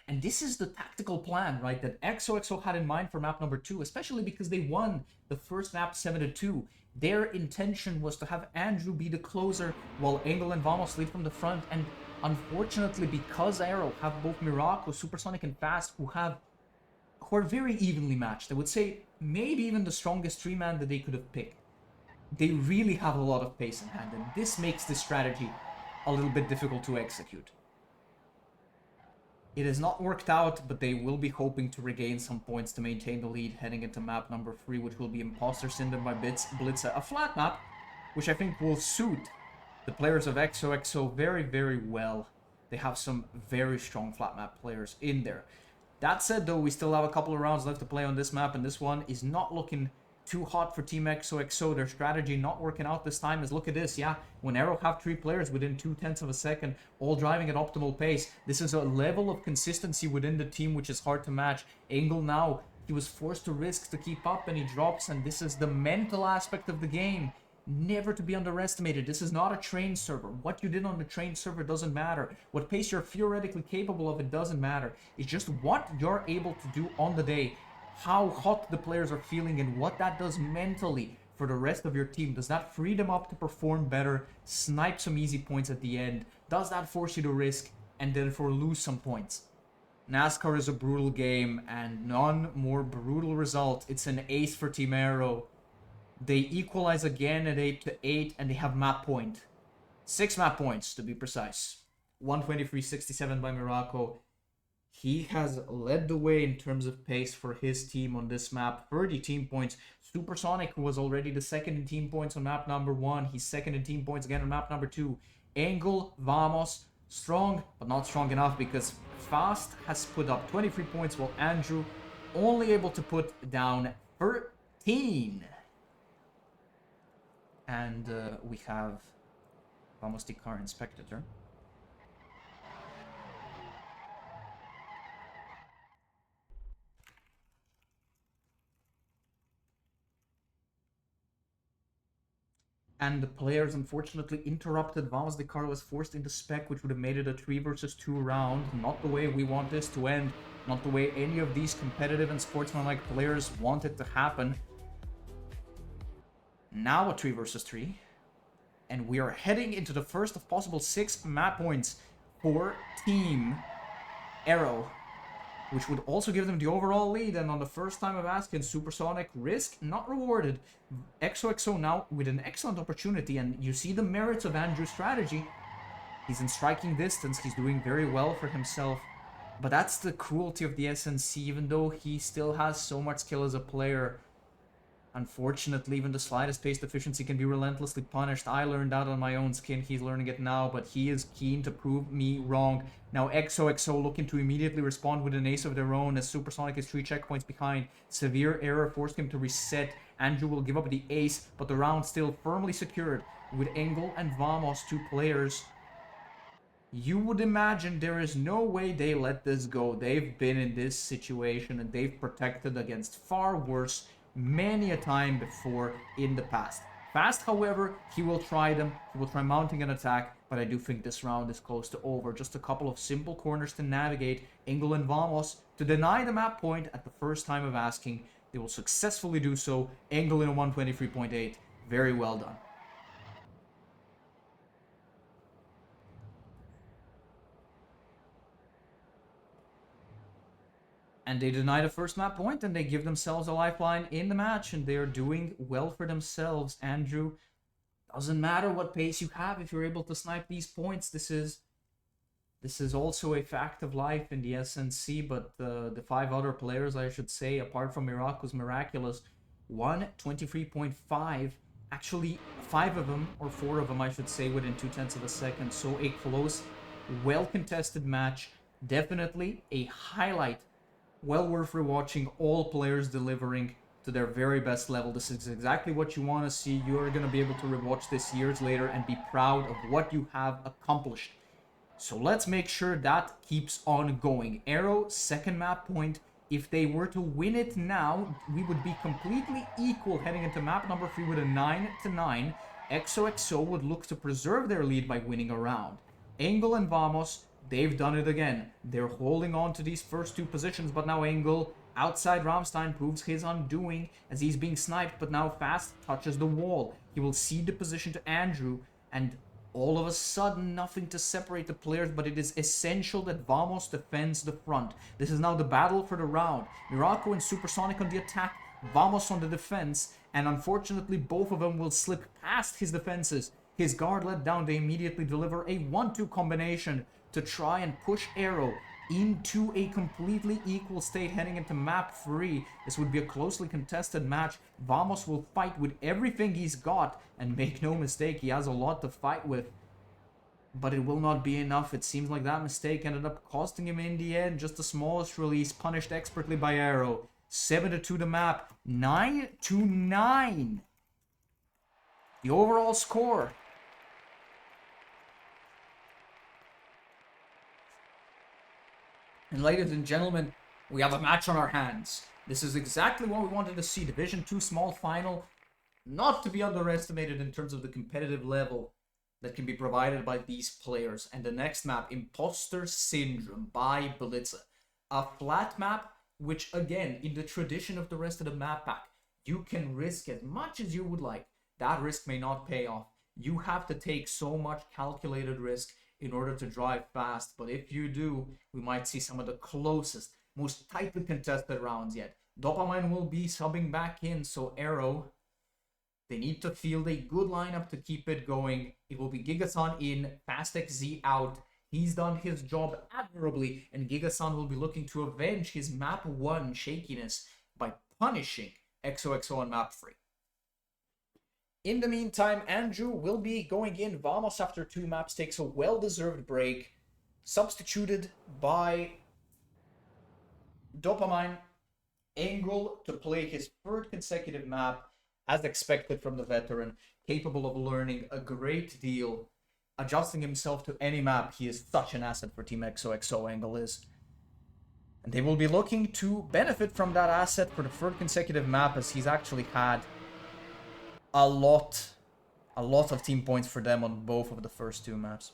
And this is the tactical plan, right, that XOXO had in mind for map number 2, especially because they won the first map 7-2. Their intention was to have Andrew be the closer while Engel and Vamos lead from the front. And unfortunately, because ARRO have both Miraco, Supersonic, and Fast, who are very evenly matched, I would say maybe even the strongest 3-man that they could have picked. They really have a lot of pace in hand, and this makes this strategy a little bit difficult to execute. It has not worked out, but they will be hoping to regain some points to maintain the lead heading into map number 3, which will be Imposter Syndrome by Blitza. A flat map, which I think will suit the players of XOXO very, very well. They have some very strong flat map players in there. That said, though, we still have a couple of rounds left to play on this map, and this one is not looking too hot for Team XOXO. Their strategy not working out this time. Is look at this, yeah, when ARRO have 3 players within 0.2 of a second, all driving at optimal pace, this is a level of consistency within the team which is hard to match. Engel now, he was forced to risk to keep up, and he drops, and this is the mental aspect of the game. Never to be underestimated. This is not a trained server. What you did on the trained server doesn't matter. What pace you're theoretically capable of, it doesn't matter. It's just what you're able to do on the day, how hot the players are feeling, and what that does mentally for the rest of your team. Does that free them up to perform better, snipe some easy points at the end? Does that force you to risk and therefore lose some points? NASCAR is a brutal game, and none more brutal result. It's an ace for Team ARRO. They equalize again at 8-8, and they have map point. 6 map points, to be precise. 123.67 by Miraco. He has led the way in terms of pace for his team on this map. 30 team points. Supersonic, who was already the second in team points on map number 1. He's second in team points again on map number 2. Engel, Vamos, strong, but not strong enough, because Fast has put up 23 points, while Andrew only able to put down 13. And we have Vamos the car inspector. And the players unfortunately interrupted. Vamos the car was forced into spec, which would have made it a 3 versus 2 round. Not the way we want this to end. Not the way any of these competitive and sportsmanlike players want it to happen. Now a 3 versus 3. And we are heading into the first of possible 6 map points for Team ARRO, which would also give them the overall lead. And on the first time of asking, Supersonic, risk not rewarded. XOXO now with an excellent opportunity, and you see the merits of Andrew's strategy. He's in striking distance, he's doing very well for himself. But that's the cruelty of the SNC, even though he still has so much skill as a player. Unfortunately, even the slightest pace deficiency can be relentlessly punished. I learned that on my own skin. He's learning it now, but he is keen to prove me wrong. Now XOXO looking to immediately respond with an ace of their own, as Supersonic is 3 checkpoints behind. Severe error forced him to reset. Andrew will give up the ace, but the round still firmly secured with Engel and Vamos, 2 players. You would imagine there is no way they let this go. They've been in this situation and they've protected against far worse many a time before in the past. Fast, however, he will try them. He will try mounting an attack, but I do think this round is close to over. Just a couple of simple corners to navigate. Engel and Vamos to deny the map point at the first time of asking. They will successfully do so. Engel in a 123.8. Very well done. And they deny the first map point, and they give themselves a lifeline in the match, and they are doing well for themselves. Andrew, doesn't matter what pace you have if you're able to snipe these points. This is also a fact of life in the SNC, but the 5 other players, I should say, apart from Miraco's Miraculous, 123.5 Actually, 5 of them, or 4 of them, I should say, within 0.2 of a second. So a close, well-contested match. Definitely a highlight. Well worth rewatching. All players delivering to their very best level. This is exactly what you want to see. You are going to be able to rewatch this years later and be proud of what you have accomplished. So let's make sure that keeps on going. ARRO, second map point. If they were to win it now, we would be completely equal heading into map number 3 with a 9-9. XOXO would look to preserve their lead by winning a round. Engel and Vamos, they've done it again. They're holding on to these first 2 positions, but now Engel, outside Rammstein, proves his undoing as he's being sniped, but now Fast touches the wall. He will cede the position to Andrew, and all of a sudden, nothing to separate the players, but it is essential that Vamos defends the front. This is now the battle for the round. Miraco and Supersonic on the attack, Vamos on the defense, and unfortunately, both of them will slip past his defenses. His guard let down, they immediately deliver a 1-2 combination to try and push ARRO into a completely equal state heading into map 3. This would be a closely contested match. Vamos will fight with everything he's got, and make no mistake, he has a lot to fight with. But it will not be enough. It seems like that mistake ended up costing him in the end. Just the smallest release, punished expertly by ARRO. 7-2 the map, 9-9. The overall score. And ladies and gentlemen, we have a match on our hands. This is exactly what we wanted to see. Division 2 small final, not to be underestimated in terms of the competitive level that can be provided by these players. And the next map, Imposter Syndrome by Blitzer. A flat map, which again, in the tradition of the rest of the map pack, you can risk as much as you would like. That risk may not pay off. You have to take so much calculated risk in order to drive fast, but if you do, we might see some of the closest, most tightly contested rounds yet. Dopamine will be subbing back in, so ARRO, they need to field a good lineup to keep it going. It will be Gigasan in, FastXZ out. He's done his job admirably, and Gigasan will be looking to avenge his map 1 shakiness by punishing XOXO on map 3. In the meantime, Andrew will be going in. Vamos, after 2 maps, takes a well-deserved break, substituted by Dopamine. Engel to play his 3rd consecutive map, as expected from the veteran, capable of learning a great deal, adjusting himself to any map. He is such an asset for Team XOXO, Engel is. And they will be looking to benefit from that asset for the 3rd consecutive map, as he's actually had a lot of team points for them on both of the first 2 maps.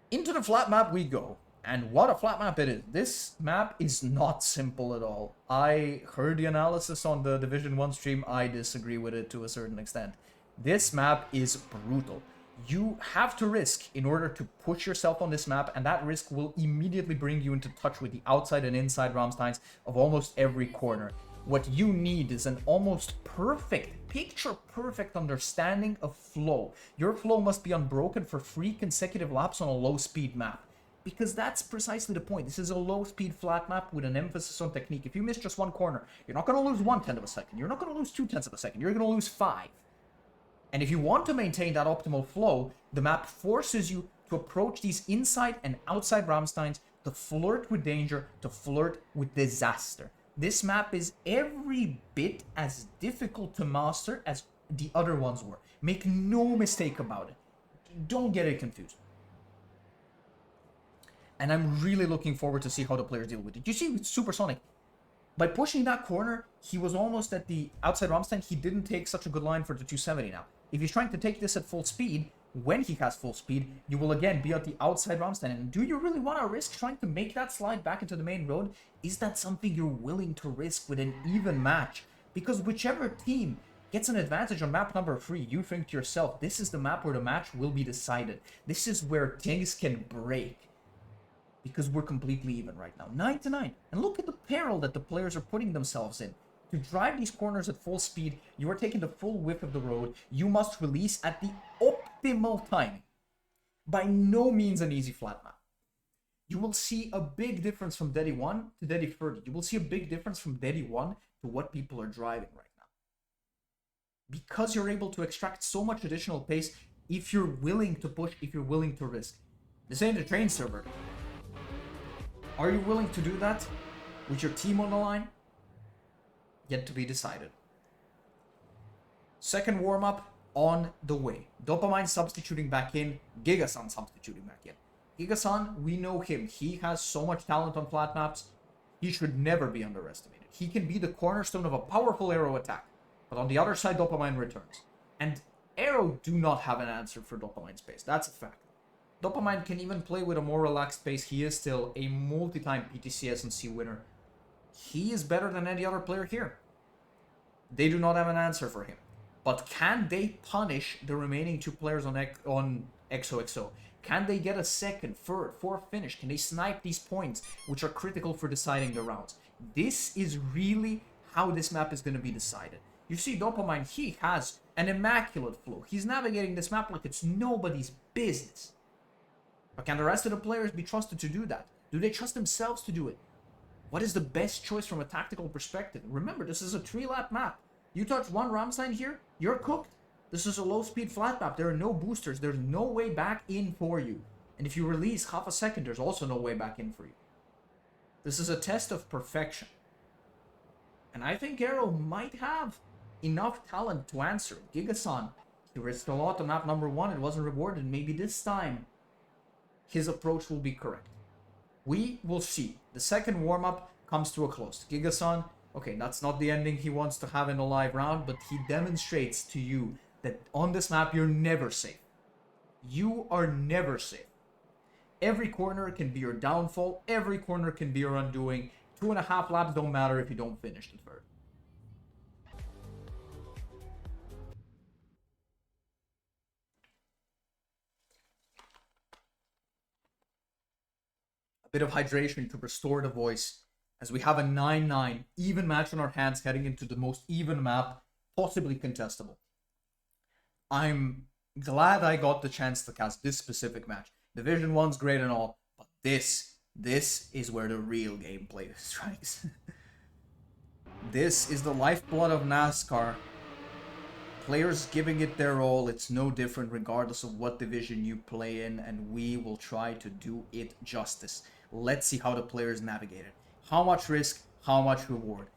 Into the flat map we go. And what a flat map it is. This map is not simple at all. I heard the analysis on the Division 1 stream. I disagree with it to a certain extent. This map is brutal. You have to risk in order to push yourself on this map, and that risk will immediately bring you into touch with the outside and inside Rammsteins of almost every corner. What you need is an almost perfect, picture-perfect understanding of flow. Your flow must be unbroken for 3 consecutive laps on a low-speed map. Because that's precisely the point. This is a low-speed flat map with an emphasis on technique. If you miss just one corner, you're not going to lose 1/10 of a second. You're not going to lose 2/10 of a second. You're going to lose 5. And if you want to maintain that optimal flow, the map forces you to approach these inside and outside Rammsteins, to flirt with danger, to flirt with disaster. This map is every bit as difficult to master as the other ones were. Make no mistake about it. Don't get it confused. And I'm really looking forward to see how the players deal with it. You see with Supersonic, by pushing that corner, he was almost at the outside Rammstein. He didn't take such a good line for the 270 now. If he's trying to take this at full speed, when he has full speed, you will again be at the outside Rammstein. And do you really want to risk trying to make that slide back into the main road? Is that something you're willing to risk with an even match? Because whichever team gets an advantage on map number 3, you think to yourself, this is the map where the match will be decided. This is where things can break. Because we're completely even right now. 9-9. And look at the peril that the players are putting themselves in. To drive these corners at full speed, you are taking the full width of the road. You must release at the optimal timing. By no means an easy flat map. You will see a big difference from Dedi 1 to Dedi 30. You will see a big difference from Dedi 1 to what people are driving right now. because you're able to extract so much additional pace if you're willing to push, if you're willing to risk. This ain't a train server. Are you willing to do that with your team on the line? Yet to be decided. Second warm-up on the way. Dopamine substituting back in, Giga-san substituting back in. Giga-san, we know him. He has so much talent on flat maps. He should never be underestimated. He can be the cornerstone of a powerful ARRO attack. But on the other side, Dopamine returns. And ARRO do not have an answer for Dopamine's pace. That's a fact. Dopamine can even play with a more relaxed pace. He is still a multi-time PTC SNC winner. He is better than any other player here. They do not have an answer for him. But can they punish the remaining two players on XOXO? Can they get a second, third, fourth finish? Can they snipe these points, which are critical for deciding the rounds? This is really how this map is going to be decided. You see Dopamine, he has an immaculate flow. He's navigating this map like it's nobody's business. But can the rest of the players be trusted to do that? Do they trust themselves to do it? What is the best choice from a tactical perspective? Remember, this is a 3-lap map. You touch one Rammstein here, you're cooked. This is a low-speed flat map. There are no boosters. There's no way back in for you. And if you release half a second, there's also no way back in for you. This is a test of perfection. And I think ARRO might have enough talent to answer it. Giga-san, he risked a lot on map number 1. It wasn't rewarded. Maybe this time his approach will be correct. We will see. The second warm-up comes to a close. Giga-san, okay, that's not the ending he wants to have in a live round, but he demonstrates to you that on this map, you're never safe. You are never safe. Every corner can be your downfall. Every corner can be your undoing. 2.5 laps don't matter if you don't finish the third. A bit of hydration to restore the voice, as we have a 9-9 even match on our hands heading into the most even map, possibly contestable. I'm glad I got the chance to cast this specific match. Division 1's great and all, but this is where the real gameplay strikes. This is the lifeblood of NASCAR. Players giving it their all. It's no different regardless of what division you play in, and we will try to do it justice. Let's see how the players navigate it. How much risk, how much reward.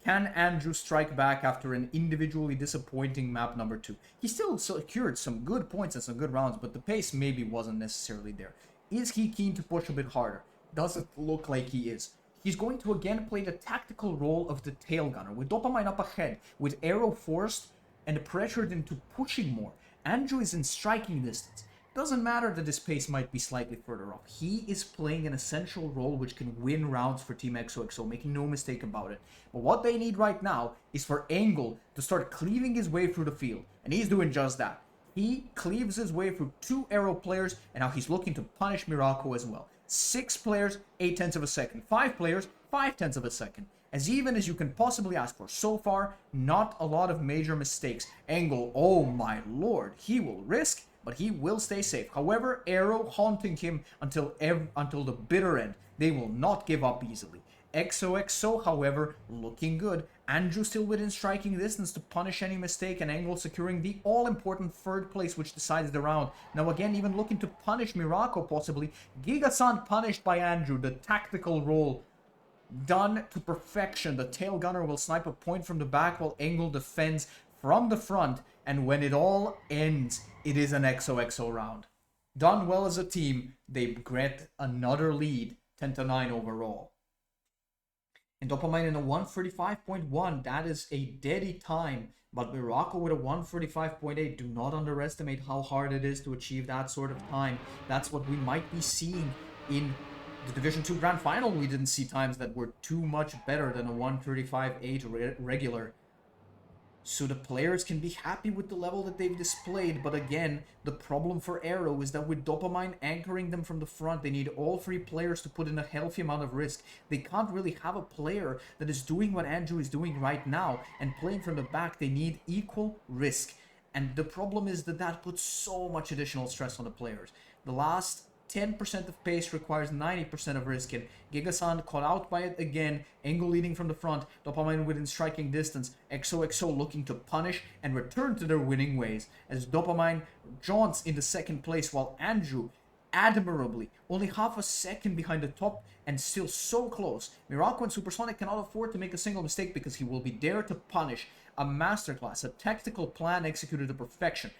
Can Andrew strike back after an individually disappointing map number 2? He still secured some good points and some good rounds, but the pace maybe wasn't necessarily there. Is he keen to push a bit harder? Does it look like he is? He's going to again play the tactical role of the tail gunner, with Dopamine up ahead, with ARRO forced and pressured into pushing more. Andrew is in striking distance. Doesn't matter that his pace might be slightly further off. He is playing an essential role which can win rounds for Team XOXO, making no mistake about it. But what they need right now is for Angle to start cleaving his way through the field. And he's doing just that. He cleaves his way through 2 ARRO players, and now he's looking to punish Miraco as well. 6 players, 0.8 of a second. 5 players, 0.5 of a second. As even as you can possibly ask for. So far, not a lot of major mistakes. Angle, oh my lord, he will risk, but he will stay safe. However, ARRO haunting him until the bitter end. They will not give up easily. XOXO, however, looking good. Andrew still within striking distance to punish any mistake, and Angle securing the all-important 3rd place, which decides the round. Now again, even looking to punish Miraco possibly. Giga-san punished by Andrew, the tactical role done to perfection. The tail gunner will snipe a point from the back while Angle defends from the front, and when it all ends, it is an XOXO round. Done well as a team, they get another lead, 10-9 overall. And Dopamine in a 135.1, that is a deady time. But Miraco with a 135.8, do not underestimate how hard it is to achieve that sort of time. That's what we might be seeing in the Division 2 Grand Final. We didn't see times that were too much better than a 135.8 regular. So the players can be happy with the level that they've displayed, but again, the problem for ARRO is that with Dopamine anchoring them from the front, they need all 3 players to put in a healthy amount of risk. They can't really have a player that is doing what Andrew is doing right now and playing from the back. They need equal risk. And the problem is that that puts so much additional stress on the players. The last 10% of pace requires 90% of risk. And Gigasan caught out by it again. Angle leading from the front. Dopamine within striking distance. XOXO looking to punish and return to their winning ways. As Dopamine jaunts into second place while Andrew admirably, only half a second behind the top and still so close. Miraco and Supersonic cannot afford to make a single mistake because he will be there to punish. A masterclass, a tactical plan executed to perfection.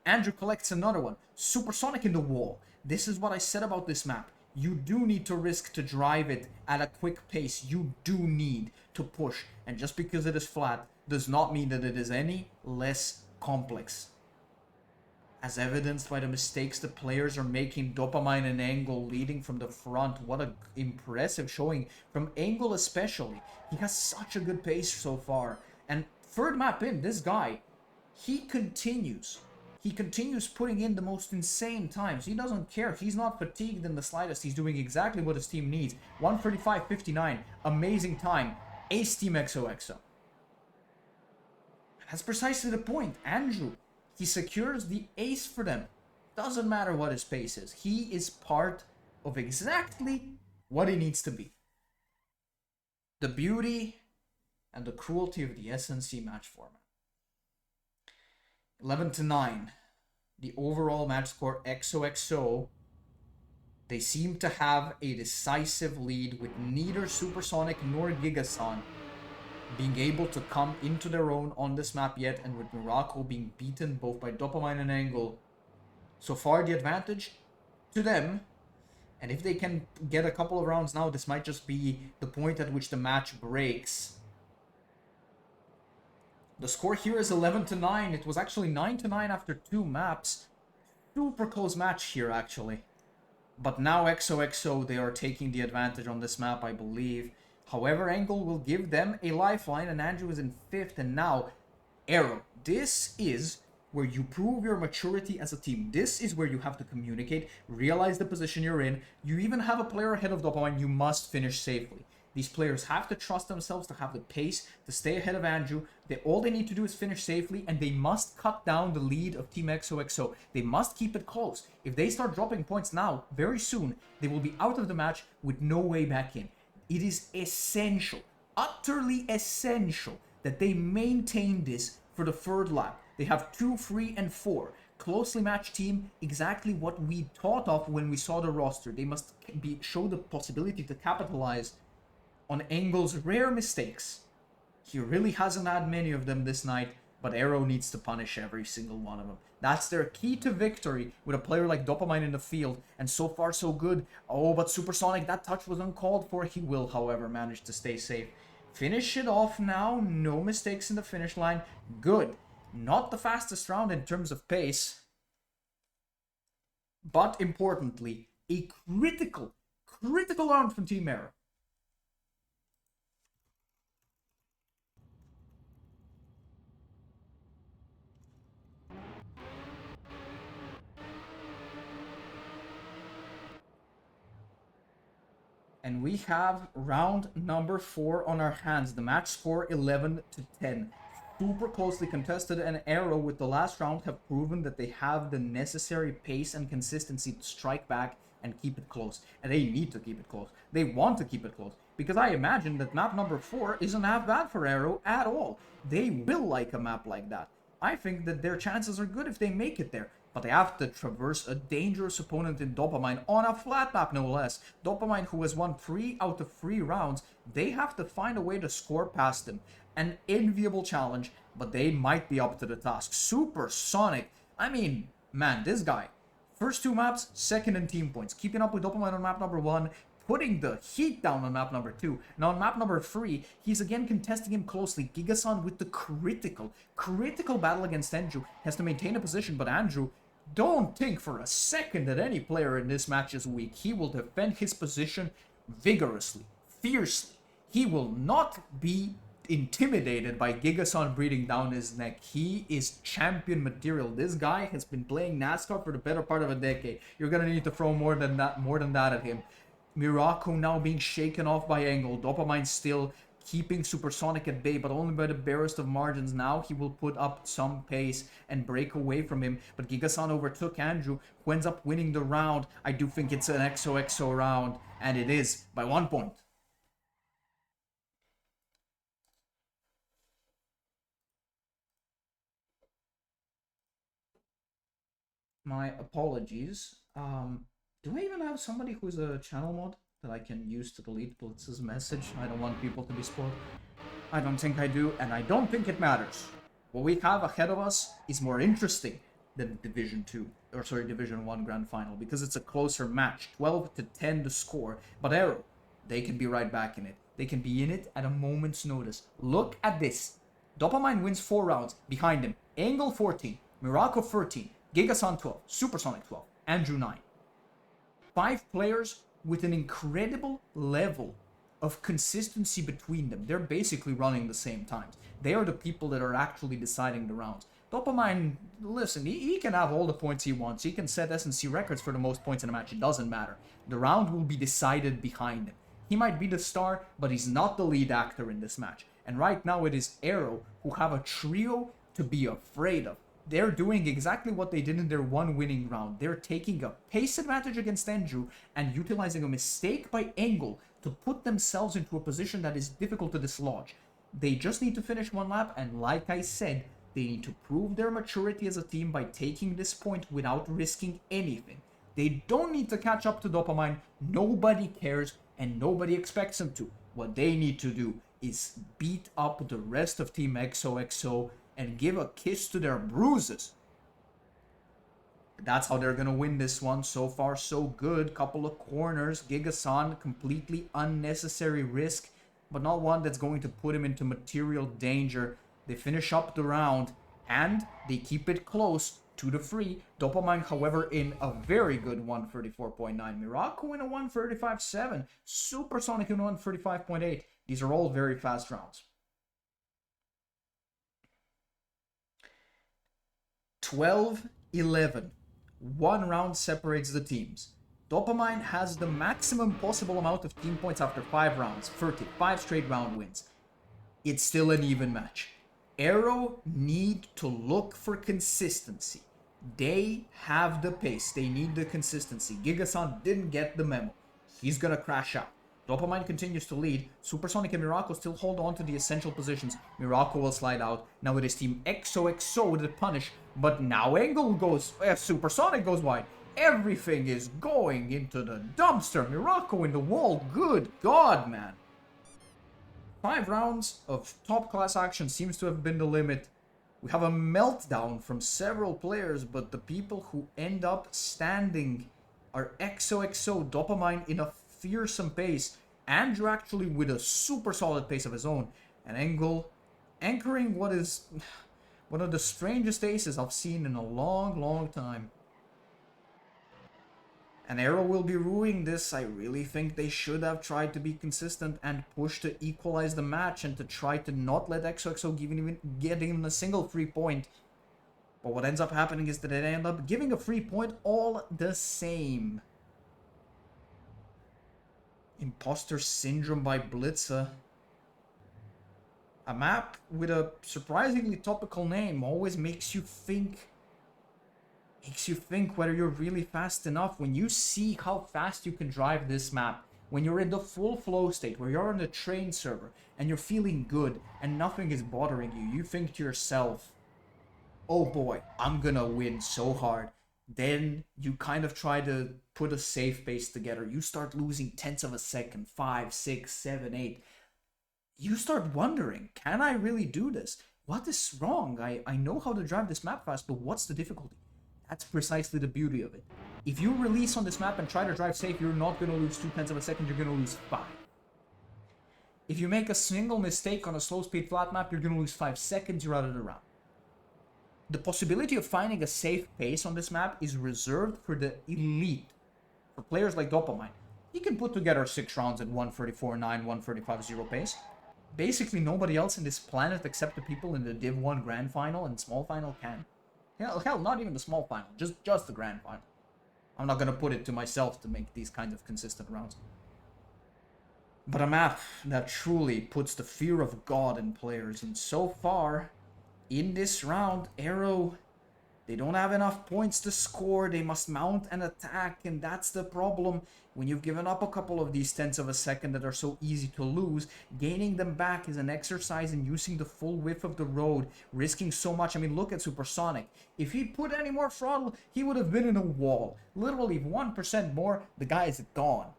Andrew collects another one. Supersonic in the wall. This is what I said about this map. You do need to risk to drive it at a quick pace. You do need to push. And just because it is flat does not mean that it is any less complex. As evidenced by the mistakes the players are making, Dopamine and Angle leading from the front. What an impressive showing from Angle especially. He has such a good pace so far. And third map in, this guy, he continues putting in the most insane times. He doesn't care. He's not fatigued in the slightest. He's doing exactly what his team needs. 1:35.59. Amazing time. Ace Team XOXO. That's precisely the point. Andrew, he secures the ace for them. Doesn't matter what his pace is. He is part of exactly what he needs to be. The beauty and the cruelty of the SNC match format. 11-9. The overall match score, XOXO. They seem to have a decisive lead with neither Supersonic nor Gigasan being able to come into their own on this map yet, and with Miraco being beaten both by Dopamine and Angle. So far the advantage to them, and if they can get a couple of rounds now, this might just be the point at which the match breaks. The score here is 11-9. It was actually 9-9 after 2 maps. Super close match here, actually. But now XOXO, they are taking the advantage on this map, I believe. However, Angle will give them a lifeline, and Andrew is in 5th. And now, ARRO. This is where you prove your maturity as a team. This is where you have to communicate, realize the position you're in. You even have a player ahead of Dopamine. You must finish safely. These players have to trust themselves to have the pace to stay ahead of Andrew. All they need to do is finish safely, and they must cut down the lead of Team XOXO. They must keep it close. If they start dropping points now, very soon, they will be out of the match with no way back in. It is essential, utterly essential, that they maintain this for the 3rd lap. They have 2, 3, and 4. Closely matched team, exactly what we thought of when we saw the roster. They must show the possibility to capitalize on Angle's rare mistakes. He really hasn't had many of them this night, but ARRO needs to punish every single one of them. That's their key to victory with a player like Dopamine in the field, and so far so good. Oh, but Supersonic, that touch was uncalled for. He will, however, manage to stay safe. Finish it off now. No mistakes in the finish line. Good. Not the fastest round in terms of pace, but importantly, a critical round from Team ARRO. And we have round number 4 on our hands. The match score 11-10. Super closely contested, and ARRO with the last round have proven that they have the necessary pace and consistency to strike back and keep it close. And they need to keep it close. They want to keep it close. Because I imagine that map number 4 isn't half bad for ARRO at all. They will like a map like that. I think that their chances are good if they make it there. But they have to traverse a dangerous opponent in Dopamine on a flat map, no less. Dopamine, who has won 3 out of 3 rounds, they have to find a way to score past them. An enviable challenge, but they might be up to the task. Supersonic. I mean, man, this guy. First 2 maps, 2nd in team points. Keeping up with Dopamine on map number 1. Putting the heat down on map number 2. Now on map number 3, he's again contesting him closely. Gigasan with the critical battle against Andrew. Has to maintain a position, but Andrew, don't think for a second that any player in this match is weak. He will defend his position vigorously, fiercely. He will not be intimidated by Gigasan breathing down his neck. He is champion material. This guy has been playing NASCAR for the better part of a decade. You're gonna need to throw more than that at him. Miraco now being shaken off by Angle. Dopamine still keeping Supersonic at bay, but only by the barest of margins. Now he will put up some pace and break away from him, but Giga-san overtook Andrew, who ends up winning the round. I do think it's an XOXO round, and it is by 1 point. My apologies. Do I even have somebody who's a channel mod that I can use to delete Blitz's message? I don't want people to be spoiled. I don't think I do, and I don't think it matters. What we have ahead of us is more interesting than Division 1 Grand Final, because it's a closer match. 12-10 the score, but ARRO, they can be right back in it. They can be in it at a moment's notice. Look at this. Dopamine wins 4 rounds. Behind him, Angle 14, Miraco 13, Giga-san 12, Supersonic 12, Andrew 9. 5 players with an incredible level of consistency between them. They're basically running the same times. They are the people that are actually deciding the rounds. Dopamine, listen, he can have all the points he wants. He can set SNC records for the most points in a match. It doesn't matter. The round will be decided behind him. He might be the star, but he's not the lead actor in this match. And right now it is ARRO who have a trio to be afraid of. They're doing exactly what they did in their one winning round. They're taking a pace advantage against Andrew and utilizing a mistake by Angle to put themselves into a position that is difficult to dislodge. They just need to finish 1 lap, and like I said, they need to prove their maturity as a team by taking this point without risking anything. They don't need to catch up to Dopamine. Nobody cares, and nobody expects them to. What they need to do is beat up the rest of Team XOXO and give a kiss to their bruises. That's how they're gonna win this one. So far, so good. Couple of corners. Giga-san, completely unnecessary risk, but not one that's going to put him into material danger. They finish up the round, and they keep it close to the free. Dopamine, however, in a very good 134.9. Miraco in a 135.7. Supersonic in a 135.8. These are all very fast rounds. 12-11. 1 round separates the teams. Dopamine has the maximum possible amount of team points after 5 rounds. 5 straight round wins. It's still an even match. ARRO need to look for consistency. They have the pace. They need the consistency. Giga-san didn't get the memo. He's gonna crash out. Dopamine continues to lead. Supersonic and Miraco still hold on to the essential positions. Miraco will slide out. Now it is Team XOXO to punish. But now Angle goes... Supersonic goes wide. Everything is going into the dumpster. Miraco in the wall. Good God, man. 5 rounds of top-class action seems to have been the limit. We have a meltdown from several players, but the people who end up standing are XOXO. Dopamine in a fearsome pace. Andrew actually with a super solid pace of his own. And Angle anchoring what is one of the strangest aces I've seen in a long time. And ARRO will be ruining this. I really think they should have tried to be consistent and push to equalize the match and to try to not let XOXO get even a single free point. But what ends up happening is that they end up giving a free point all the same. Imposter Syndrome by Blitzer. A map with a surprisingly topical name always makes you think whether you're really fast enough. When you see how fast you can drive this map, when you're in the full flow state, where you're on the train server, and you're feeling good, and nothing is bothering you, you think to yourself, oh boy, I'm gonna win so hard. Then you kind of try to put a safe pace together. You start losing tenths of a second, 5, 6, 7, 8. You start wondering, can I really do this? What is wrong? I know how to drive this map fast, but what's the difficulty? That's precisely the beauty of it. If you release on this map and try to drive safe, you're not going to lose 2 tenths of a second, you're going to lose 5. If you make a single mistake on a slow speed flat map, you're going to lose 5 seconds, you're out of the round. The possibility of finding a safe pace on this map is reserved for the elite. For players like Dopamine, he can put together 6 rounds at 134.9, 135.0 pace. Basically, nobody else in this planet except the people in the Div 1 Grand Final and Small Final can. Hell, not even the Small Final, just the Grand Final. I'm not gonna put it to myself to make these kinds of consistent rounds. But a map that truly puts the fear of God in players. And so far, in this round, ARRO, they don't have enough points to score. They must mount an attack, and that's the problem. When you've given up a couple of these tenths of a second that are so easy to lose, gaining them back is an exercise in using the full width of the road, risking so much. I mean, look at Supersonic. If he put any more throttle, he would have been in a wall. Literally 1% more, the guy is gone.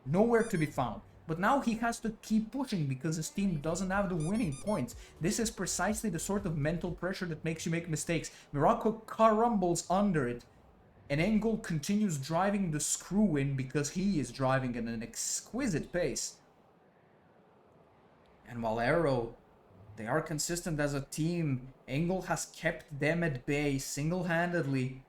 Nowhere to be found. But now he has to keep pushing because his team doesn't have the winning points. This is precisely the sort of mental pressure that makes you make mistakes. Mirako crumbles under it. And Engel continues driving the screw in because he is driving at an exquisite pace. And while ARRO, they are consistent as a team, Engel has kept them at bay single-handedly.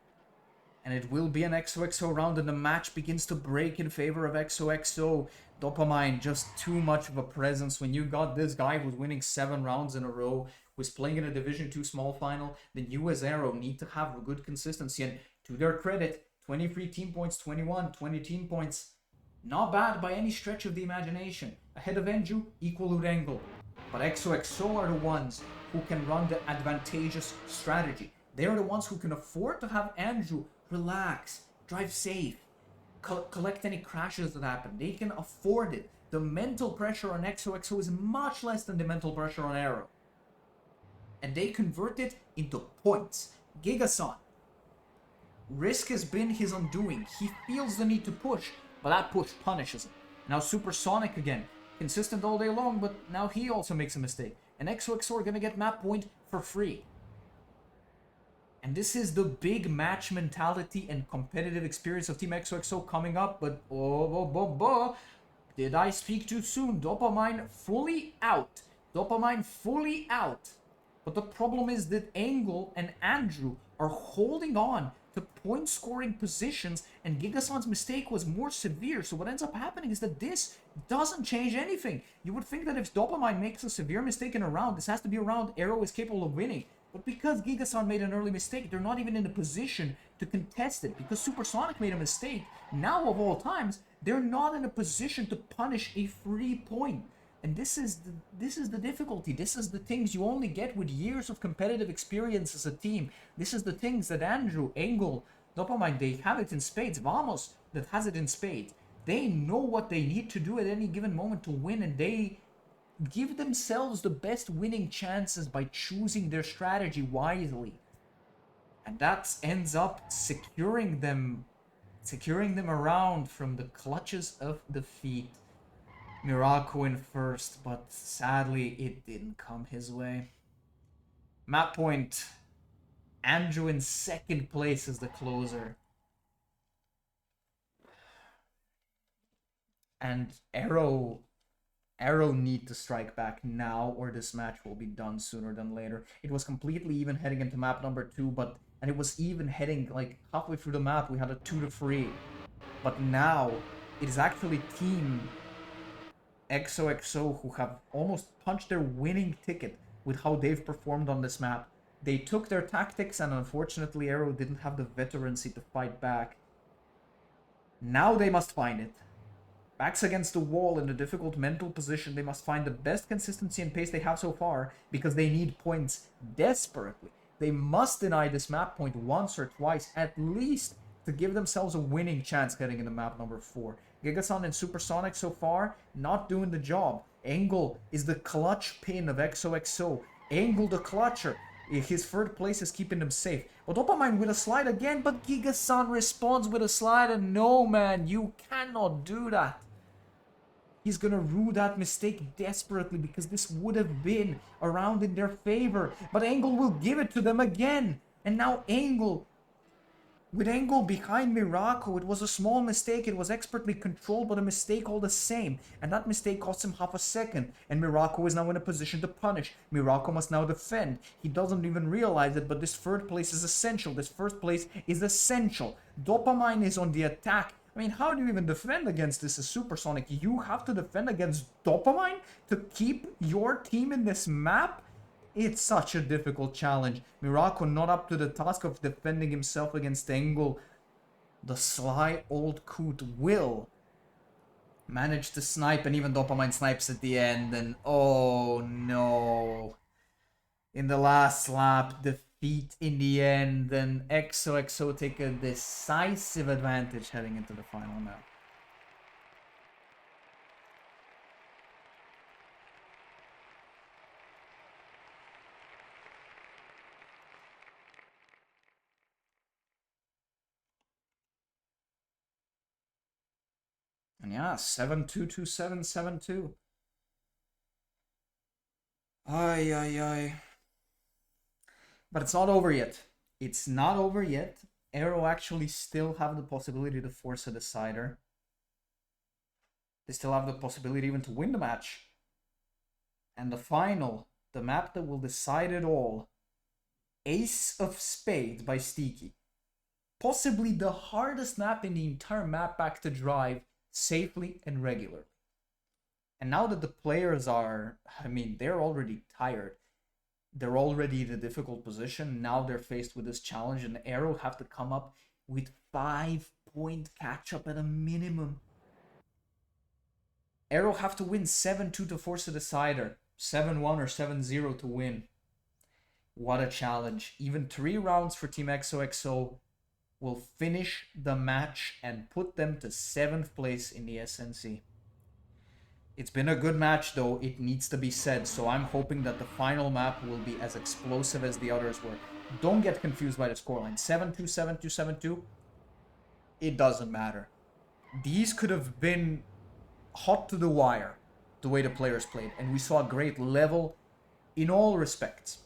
And it will be an XOXO round, and the match begins to break in favor of XOXO. Dopamine, just too much of a presence. When you got this guy who's winning 7 rounds in a row, who's playing in a Division 2 small final, then you as ARRO need to have a good consistency. And to their credit, 23 team points, 20 team points. Not bad by any stretch of the imagination. Ahead of Enju, equal with Engel. But XOXO are the ones who can run the advantageous strategy. They are the ones who can afford to have Andrew relax, drive safe, collect any crashes that happen. They can afford it. The mental pressure on XOXO is much less than the mental pressure on ARRO. And they convert it into points. Gigason. Risk has been his undoing. He feels the need to push, but that push punishes him. Now Supersonic again. Consistent all day long, but now he also makes a mistake. And XOXO are going to get map point for free. And this is the big match mentality and competitive experience of Team XOXO coming up. But, did I speak too soon? Dopamine fully out. Dopamine fully out. But the problem is that Engel and Andrew are holding on to point-scoring positions, and Gigason's mistake was more severe. So what ends up happening is that this doesn't change anything. You would think that if Dopamine makes a severe mistake in a round, this has to be a round ARRO is capable of winning. But because Gigason made an early mistake, they're not even in a position to contest it. Because Supersonic made a mistake, now of all times, they're not in a position to punish a free point. And this is the difficulty. This is the things you only get with years of competitive experience as a team. This is the things that Andrew, Engel, Dopamine, they have it in spades. Vamos, that has it in spades. They know what they need to do at any given moment to win, and they give themselves the best winning chances by choosing their strategy wisely. And that ends up securing them around from the clutches of defeat. Mirako in first, but sadly it didn't come his way. Map point. Andrew in second place as the closer. And ARRO need to strike back now, or this match will be done sooner than later. It was completely even heading into map number 2, and it was even heading like halfway through the map. We had a 2-3, but now it is actually Team XOXO who have almost punched their winning ticket with how they've performed on this map. They took their tactics, and unfortunately ARRO didn't have the veterancy to fight back. Now they must find it. Backs against the wall in a difficult mental position. They must find the best consistency and pace they have so far because they need points desperately. They must deny this map point once or twice at least to give themselves a winning chance heading into map number 4. Gigason and Supersonic so far not doing the job. Engel is the clutch pin of XOXO. Engel the clutcher. His third place is keeping them safe. But Dopamine with a slide again, but Gigason responds with a slide, and no man, you cannot do that. He's gonna rue that mistake desperately because this would have been a round in their favor. But Engel will give it to them again. And now Engel, with Engel behind Mirako, it was a small mistake. It was expertly controlled, but a mistake all the same. And that mistake cost him half a second. And Mirako is now in a position to punish. Mirako must now defend. He doesn't even realize it, but this third place is essential. This first place is essential. Dopamine is on the attack. I mean, how do you even defend against this as Supersonic? You have to defend against Dopamine to keep your team in this map? It's such a difficult challenge. Mirako not up to the task of defending himself against Engel. The sly old coot will Managed to snipe, and even Dopamine snipes at the end, and oh no. In the last lap, defeat in the end, and XOXO take a decisive advantage heading into the final now. And yeah, 7-2 to 7-7-2. Ay, ay, ay. But it's not over yet. It's not over yet. ARRO actually still have the possibility to force a decider. They still have the possibility even to win the match. And the final, the map that will decide it all. Ace of Spades by Steaky. Possibly the hardest map in the entire map pack to drive safely and regularly. And now that the players are, I mean, they're already tired. They're already in a difficult position. Now they're faced with this challenge, and ARRO have to come up with 5-point catch-up at a minimum. ARRO have to win 7-2 to force a decider, 7-1 or 7-0 to win. What a challenge. Even 3 rounds for Team XOXO will finish the match and put them to 7th place in the SNC. It's been a good match, though, it needs to be said, so I'm hoping that the final map will be as explosive as the others were. Don't get confused by the scoreline. 7-2, 7-2, 7-2. It doesn't matter. These could have been hot to the wire, the way the players played, and we saw a great level in all respects.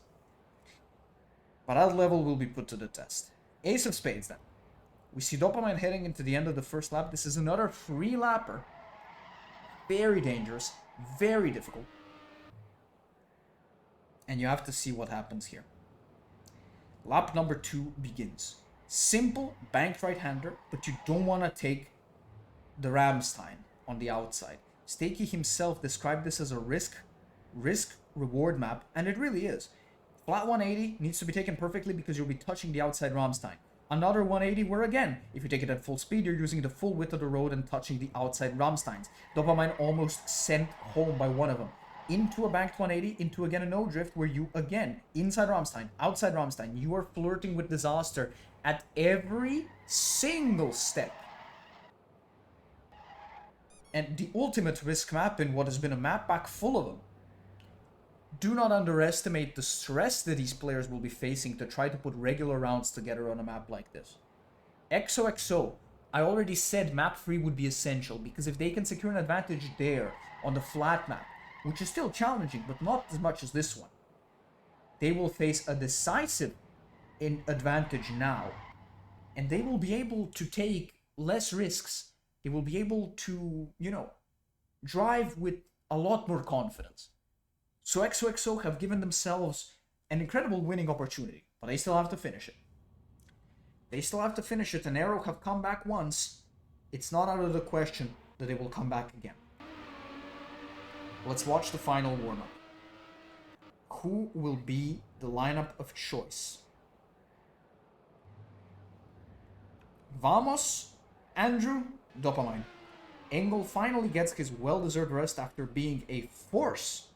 But that level will be put to the test. Ace of Spades, then. We see Dopamine heading into the end of the first lap. This is another free lapper. Very dangerous, very difficult. And you have to see what happens here. Lap number 2 begins. Simple, banked right-hander, but you don't want to take the Ramstein on the outside. Stakey himself described this as a risk-reward map, and it really is. Flat 180 needs to be taken perfectly because you'll be touching the outside Ramstein. Another 180 where, again, if you take it at full speed, you're using the full width of the road and touching the outside Ramsteins. Dopamine almost sent home by one of them. Into a banked 180, into again a no drift where you, again, inside Ramstein, outside Ramstein, you are flirting with disaster at every single step. And the ultimate risk map in what has been a map pack full of them. Do not underestimate the stress that these players will be facing to try to put regular rounds together on a map like this. XOXO, I already said map 3 would be essential, because if they can secure an advantage there on the flat map, which is still challenging, but not as much as this one, they will face a decisive advantage now. And they will be able to take less risks. They will be able to, drive with a lot more confidence. So XOXO have given themselves an incredible winning opportunity, but they still have to finish it. They still have to finish it, and ARRO have come back once. It's not out of the question that they will come back again. Let's watch the final warm-up. Who will be the lineup of choice? Vamos, Andrew, Dopamine. Engel finally gets his well-deserved rest after being a force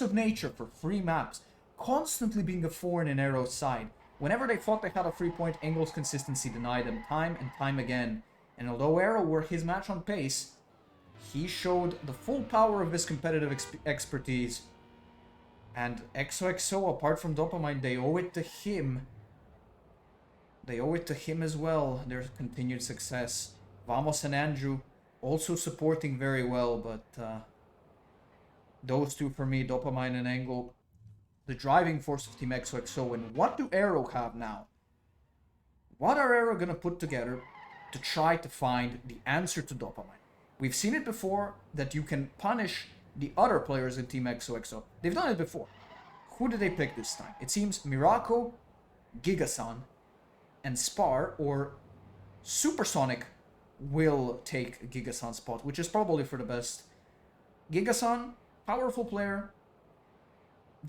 of nature for free maps, constantly being a thorn in ARRO's side. Whenever they thought they had a free point, Engel's consistency denied them time and time again. And although ARRO were his match on pace, he showed the full power of his competitive expertise. And XOXO, apart from Dopamine, they owe it to him. They owe it to him as well, their continued success. Vamos and Andrew also supporting very well, but those two for me, Dopamine and Engel, the driving force of Team XOXO. And what do ARRO have now? What are ARRO going to put together to try to find the answer to Dopamine? We've seen it before that you can punish the other players in Team XOXO. They've done it before. Who did they pick this time? It seems Miraco, Gigasan, and Spar or Supersonic will take Gigasan's spot, which is probably for the best. Gigasan, powerful player,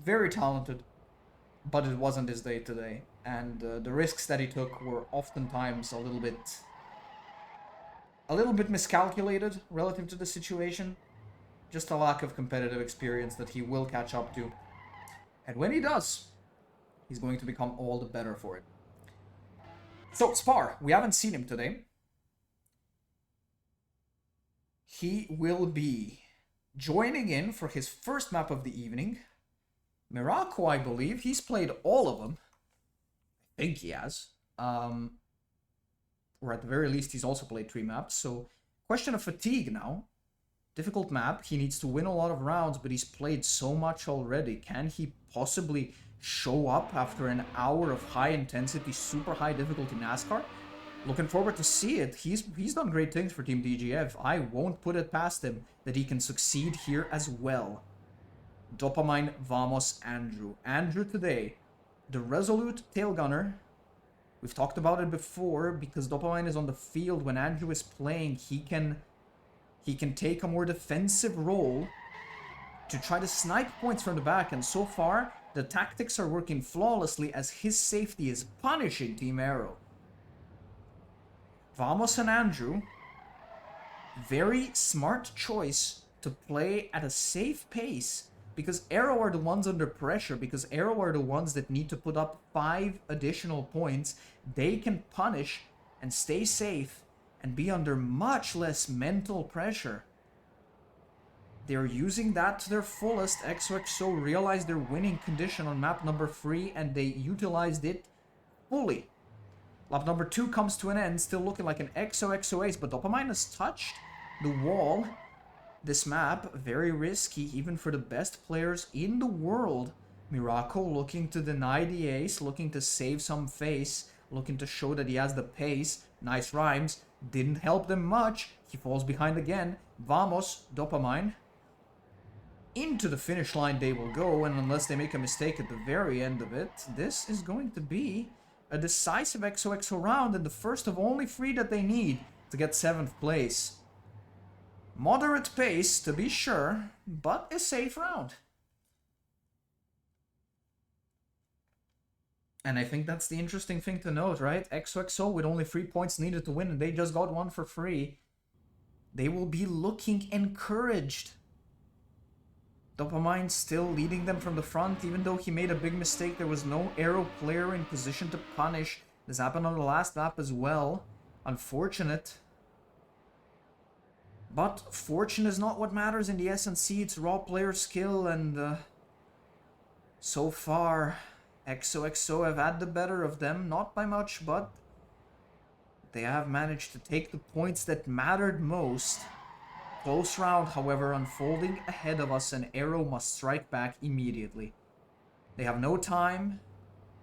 very talented, but it wasn't his day today. And the risks that he took were oftentimes a little A little bit miscalculated relative to the situation. Just a lack of competitive experience that he will catch up to. And when he does, he's going to become all the better for it. So, Spar, we haven't seen him today. He will be joining in for his first map of the evening. Morocco, I believe. He's played all of them. I think he has. Or at the very least, he's also played 3 maps. So, question of fatigue now. Difficult map. He needs to win a lot of rounds, but he's played so much already. Can he possibly show up after an hour of high intensity, super high difficulty NASCAR? Looking forward to see it. He's done great things for Team DGF. I won't put it past him that he can succeed here as well. Dopamine, Vamos, Andrew. Andrew today, the resolute tail gunner. We've talked about it before, because Dopamine is on the field. When Andrew is playing, he can take a more defensive role to try to snipe points from the back, and so far, the tactics are working flawlessly as his safety is punishing Team ARRO. Vamos and Andrew, very smart choice to play at a safe pace, because ARRO are the ones under pressure, because ARRO are the ones that need to put up 5 additional points. They can punish and stay safe and be under much less mental pressure. They're using that to their fullest. XOXO realized their winning condition on map number 3 and they utilized it fully. Lap number 2 comes to an end, still looking like an XOXO ace, but Dopamine has touched the wall. This map, very risky, even for the best players in the world. Morocco looking to deny the ace, looking to save some face, looking to show that he has the pace. Nice rhymes. Didn't help them much. He falls behind again. Vamos, Dopamine. Into the finish line they will go, and unless they make a mistake at the very end of it, this is going to be a decisive XOXO round, and the first of only 3 that they need to get 7th place. Moderate pace, to be sure, but a safe round. And I think that's the interesting thing to note, right? XOXO with only 3 points needed to win, and they just got 1 for free. They will be looking encouraged. Dopamine still leading them from the front, even though he made a big mistake. There was no ARRO player in position to punish. This happened on the last lap as well. Unfortunate. But fortune is not what matters in the SNC. It's raw player skill, and so far, XOXO have had the better of them. Not by much, but they have managed to take the points that mattered most. Close round, however, unfolding ahead of us, and ARRO must strike back immediately. They have no time.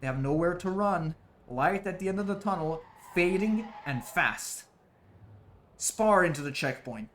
They have nowhere to run. Light at the end of the tunnel, fading and fast. Spar into the checkpoint.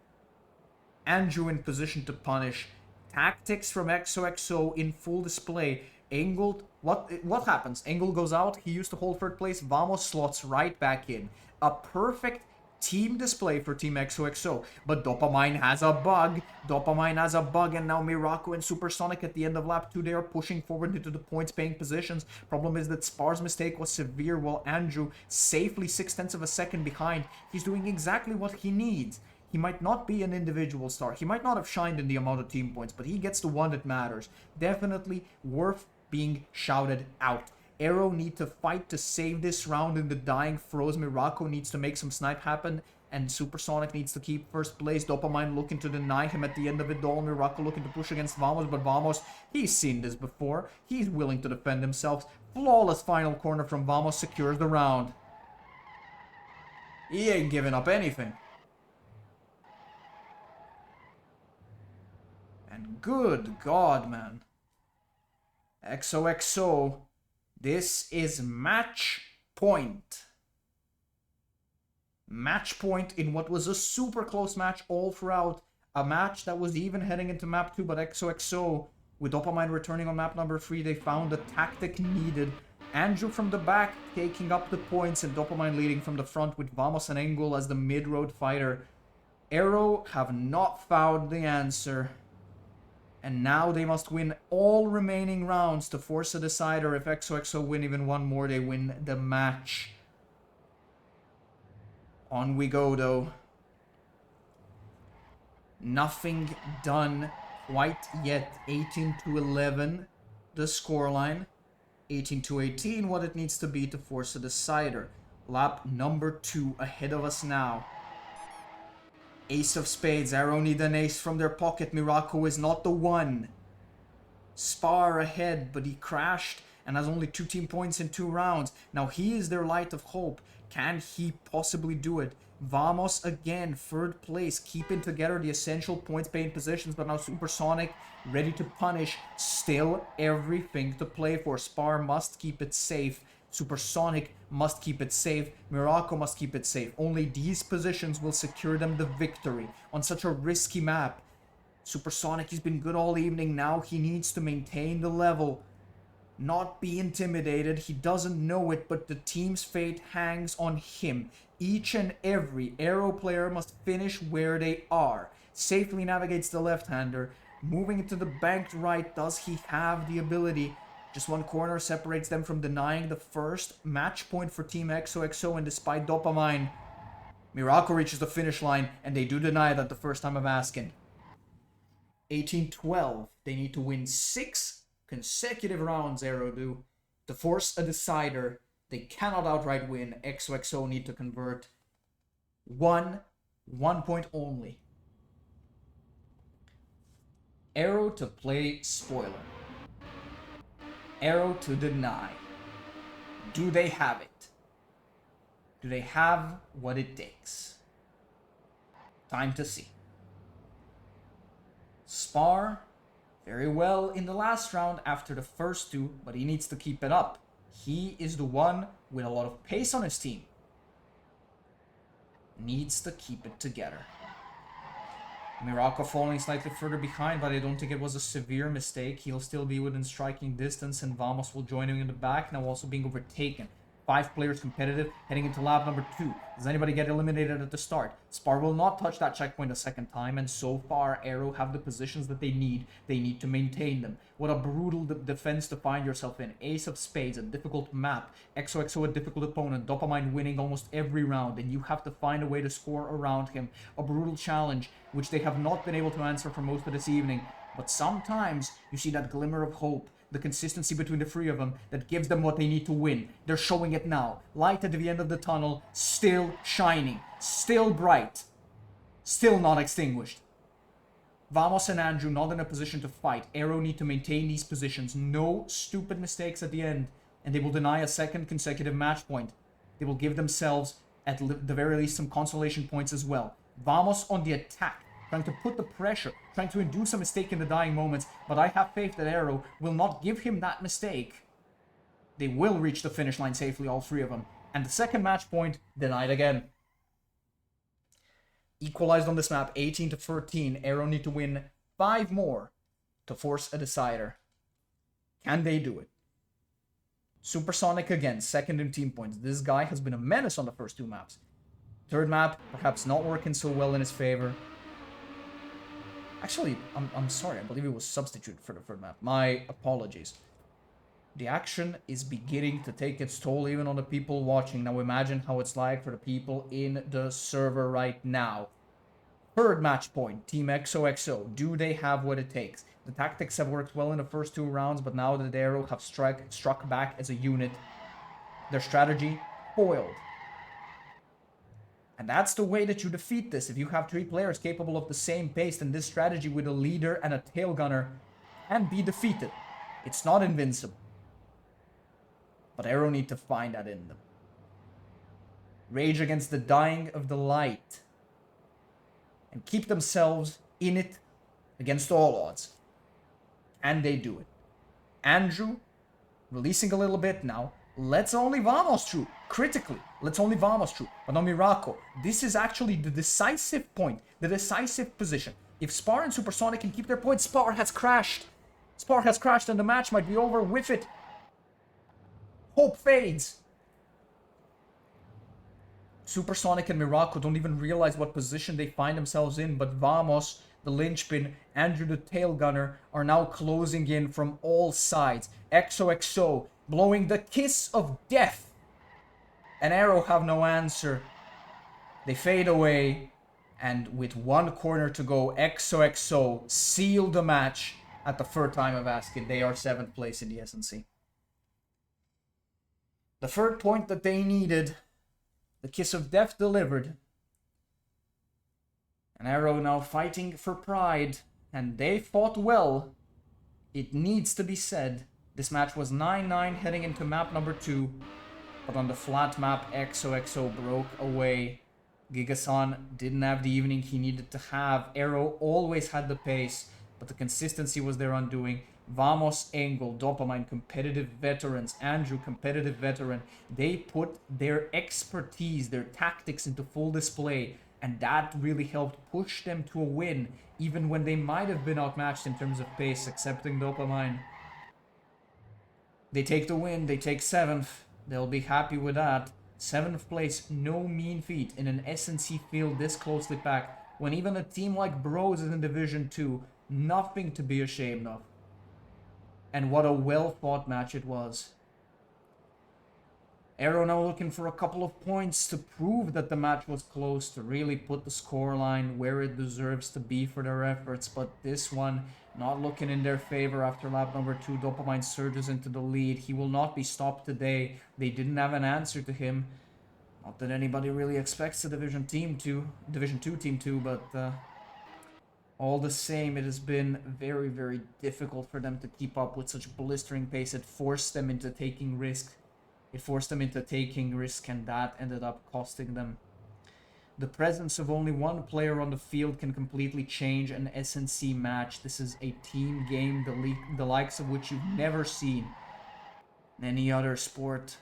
Andrew in position to punish. Tactics from XOXO in full display. Angled. What happens? Angle goes out. He used to hold 3rd place. Vamos slots right back in. A perfect team display for Team XOXO. But Dopamine has a bug. Dopamine has a bug, and now Morocco and Supersonic at the end of lap 2, they are pushing forward into the points-paying positions. Problem is that Spar's mistake was severe, while Andrew safely 0.6 of a second behind. He's doing exactly what he needs. He might not be an individual star. He might not have shined in the amount of team points, but he gets the one that matters. Definitely worth being shouted out. ARRO need to fight to save this round in the dying throes. Morocco needs to make some snipe happen, and Supersonic needs to keep 1st place. Dopamine looking to deny him at the end of it all. Morocco looking to push against Vamos, but Vamos, he's seen this before. He's willing to defend himself. Flawless final corner from Vamos secures the round. He ain't giving up anything. And good God, man. XOXO. This is match point. Match point in what was a super close match all throughout. A match that was even heading into map 2, but XOXO, with Dopamine returning on map number 3, they found the tactic needed. Andrew from the back taking up the points, and Dopamine leading from the front with Vamos and Engel as the mid-road fighter. ARRO have not found the answer. And now they must win all remaining rounds to force a decider. If XOXO win even one more, they win the match. On we go, though. Nothing done quite yet. 18-11, the scoreline. 18-18, what it needs to be to force a decider. Lap number 2 ahead of us now. Ace of spades. ARRO need an ace from their pocket. Miraco is not the one. Spar ahead, but he crashed and has only 2 team points in 2 rounds. Now he is their light of hope. Can he possibly do it? Vamos again, 3rd place, keeping together the essential points paying positions, but now Supersonic ready to punish. Still everything to play for. Spar must keep it safe. Supersonic must keep it safe. Miraco must keep it safe. Only these positions will secure them the victory on such a risky map. Supersonic, he's been good all evening. Now he needs to maintain the level. Not be intimidated. He doesn't know it, but the team's fate hangs on him. Each and every ARRO player must finish where they are. Safely navigates the left-hander. Moving into the banked right. Does he have the ability? Just 1 corner separates them from denying the first match point for Team XOXO, and despite dopamine, Miraco reaches the finish line, and they do deny that the first time of asking. 18-12. They need to win 6 consecutive rounds, ARRO do, to force a decider. They cannot outright win. XOXO need to convert 1 point only. ARRO to play spoiler. ARRO to deny. Do they have it? Do they have what it takes? Time to see. Spar, very well in the last round after the first 2, but he needs to keep it up. He is the one with a lot of pace on his team. Needs to keep it together. Miraco falling slightly further behind, but I don't think it was a severe mistake. He'll still be within striking distance, and Vamos will join him in the back, now also being overtaken. 5 players competitive, heading into lap number 2. Does anybody get eliminated at the start? Spar will not touch that checkpoint a second time, and so far, ARRO have the positions that they need. They need to maintain them. What a brutal defense to find yourself in. Ace of spades, a difficult map. XOXO, a difficult opponent. Dopamine winning almost every round, and you have to find a way to score around him. A brutal challenge, which they have not been able to answer for most of this evening. But sometimes, you see that glimmer of hope. The consistency between the 3 of them that gives them what they need to win. They're showing it now. Light at the end of the tunnel, still shining, still bright, still not extinguished. Vamos and Andrew not in a position to fight. ARRO need to maintain these positions. No stupid mistakes at the end, and they will deny a 2nd consecutive match point. They will give themselves, at the very least, some consolation points as well. Vamos on the attack. Trying to put the pressure, trying to induce a mistake in the dying moments, but I have faith that ARRO will not give him that mistake. They will reach the finish line safely, all 3 of them. And the 2nd match point, denied again. Equalized on this map, 18-13. ARRO need to win 5 more to force a decider. Can they do it? Supersonic again, 2nd in team points. This guy has been a menace on the first 2 maps. 3rd map, perhaps not working so well in his favor. Actually, I'm sorry, I believe it was substituted for the 3rd map. My apologies. The action is beginning to take its toll even on the people watching. Now imagine how it's like for the people in the server right now. 3rd match point, Team XOXO. Do they have what it takes? The tactics have worked well in the first 2 rounds, but now that ARRO have struck back as a unit, their strategy foiled. And that's the way that you defeat this. If you have 3 players capable of the same pace, then this strategy with a leader and a tail gunner can be defeated. It's not invincible. But ARRO need to find that in them. Rage against the dying of the light. And keep themselves in it against all odds. And they do it. Andrew, releasing a little bit now. Let's only Vamos through. Critically, let's only Vamos through. But on Miraco, this is actually the decisive point. The decisive position. If Spar and Supersonic can keep their points, Spar has crashed. Spar has crashed and the match might be over with it. Hope fades. Supersonic and Miraco don't even realize what position they find themselves in, but Vamos, the linchpin, Andrew the tail gunner, are now closing in from all sides. XOXO blowing the kiss of death. And ARRO have no answer. They fade away, And with one corner to go, XOXO sealed the match at the third time of asking. They are 7th place in the SNC. The third point that they needed, the kiss of death delivered. And ARRO now fighting for pride, and they fought well. It needs to be said. This match was 9-9 heading into map number 2, but on the flat map, XOXO broke away. Gigasan didn't have the evening he needed to have. ARRO always had the pace, but the consistency was their undoing. Vamos, Engel, Dopamine, competitive veterans, Andrew, competitive veteran. They put their expertise, their tactics into full display, and that really helped push them to a win, even when they might have been outmatched in terms of pace, excepting Dopamine. They take the win, they take 7th. They'll be happy with that. 7th place, no mean feat in an SNC field this closely packed, when even a team like Bros is in Division 2, nothing to be ashamed of. And what a well-fought match it was. ARRO now looking for a couple of points to prove that the match was close, to really put the scoreline where it deserves to be for their efforts, but this one not looking in their favor after lap number 2. Dopamine surges into the lead. He will not be stopped today. They didn't have an answer to him. Not that anybody really expects a Division 2 team to, but all the same, it has been very, very difficult for them to keep up with such blistering pace. It forced them into taking risk. And that ended up costing them. The presence of only one player on the field can completely change an SNC match. This is a team game, the likes of which you've never seen in any other sport.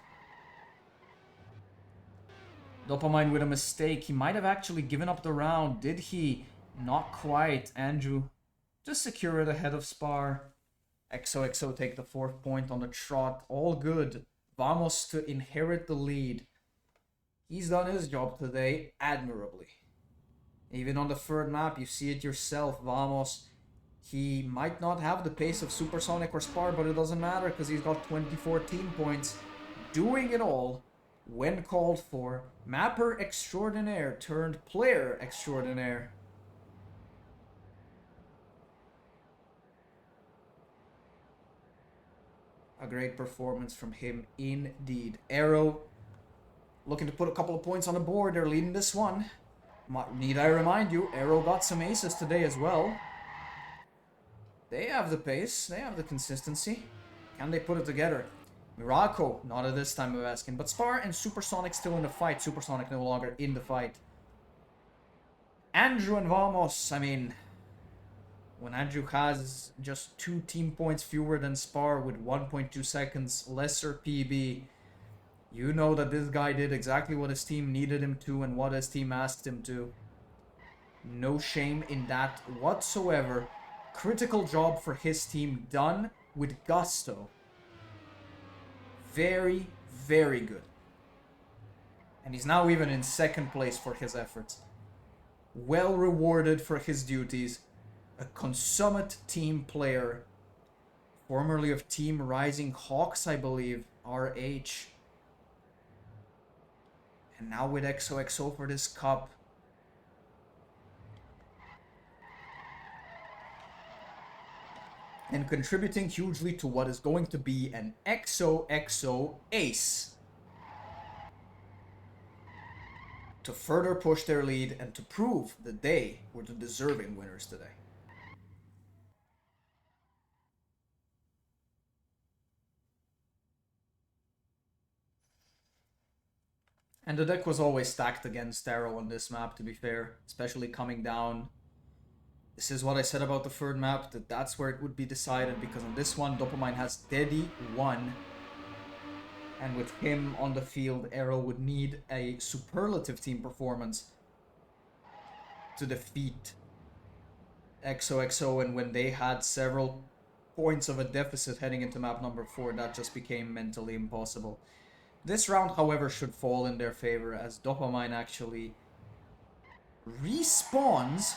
Dopamine with a mistake. He might have actually given up the round. Did he? Not quite. Andrew just secure it ahead of Spar. XOXO take the 4th point on the trot. All good. Vamos to inherit the lead. He's done his job today admirably. Even on the 3rd map, you see it yourself. Vamos, he might not have the pace of Supersonic or Spar, but it doesn't matter because he's got 24 team points. Doing it all when called for. Mapper extraordinaire turned player extraordinaire. A great performance from him indeed. ARRO looking to put a couple of points on the board. They're leading this one. Need I remind you, ARRO got some aces today as well. They have the pace. They have the consistency. Can they put it together? Miraco, not at this time of asking. But Spar and Supersonic still in the fight. Supersonic no longer in the fight. Andrew and Vamos, I mean, when Andrew has just 2 team points fewer than Spar with 1.2 seconds lesser PB, you know that this guy did exactly what his team needed him to and what his team asked him to. No shame in that whatsoever. Critical job for his team done with gusto. Very, very good. And he's now even in 2nd place for his efforts. Well rewarded for his duties. A consummate team player. Formerly of Team Rising Hawks, I believe. RH. And now with XOXO for this cup. And contributing hugely to what is going to be an XOXO ace. To further push their lead and to prove that they were the deserving winners today. And the deck was always stacked against ARRO on this map, to be fair. Especially coming down. This is what I said about the 3rd map, that's where it would be decided. Because on this one, Dopamine has Dedi 1. And with him on the field, ARRO would need a superlative team performance to defeat XOXO. And when they had several points of a deficit heading into map number 4, that just became mentally impossible. This round, however, should fall in their favor as Dopamine actually respawns,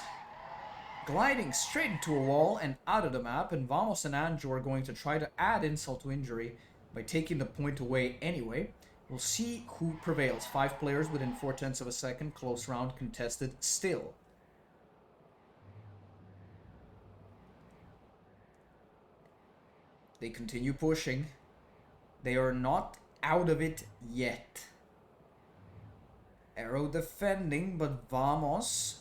gliding straight into a wall and out of the map, and Vamos and Andrew are going to try to add insult to injury by taking the point away anyway. We'll see who prevails. 5 players within 0.4 of a second, close round contested still. They continue pushing. They are not out of it yet. ARRO defending, but Vamos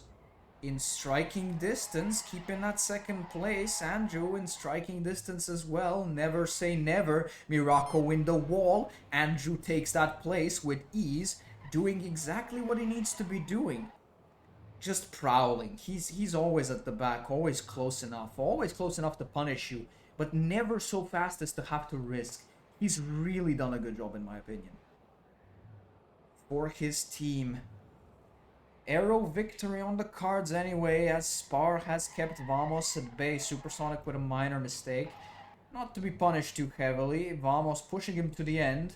in striking distance, keeping that second place. Andrew in striking distance as well. Never say never. Mirako in the wall. Andrew takes that place with ease, doing exactly what he needs to be doing. Just prowling. He's always at the back, always close enough to punish you, but never so fast as to have to risk. He's really done a good job, in my opinion, for his team. ARRO victory on the cards anyway, as Spar has kept Vamos at bay. Supersonic with a minor mistake. Not to be punished too heavily. Vamos pushing him to the end.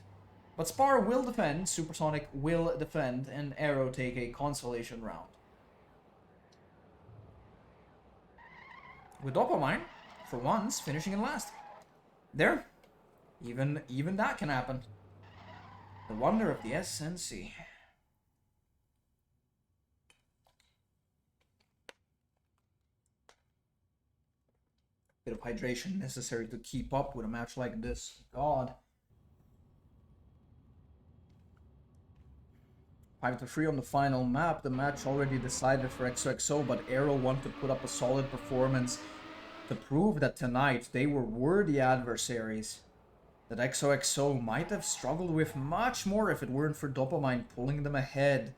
But Spar will defend, Supersonic will defend, and ARRO take a consolation round. With Dopamine, for once, finishing in last. There. Even that can happen. The wonder of the SNC. Bit of hydration necessary to keep up with a match like this. God. 5-3 on the final map. The match already decided for XOXO, but ARRO wanted to put up a solid performance to prove that tonight they were worthy adversaries that XOXO might have struggled with much more if it weren't for Dopamine pulling them ahead.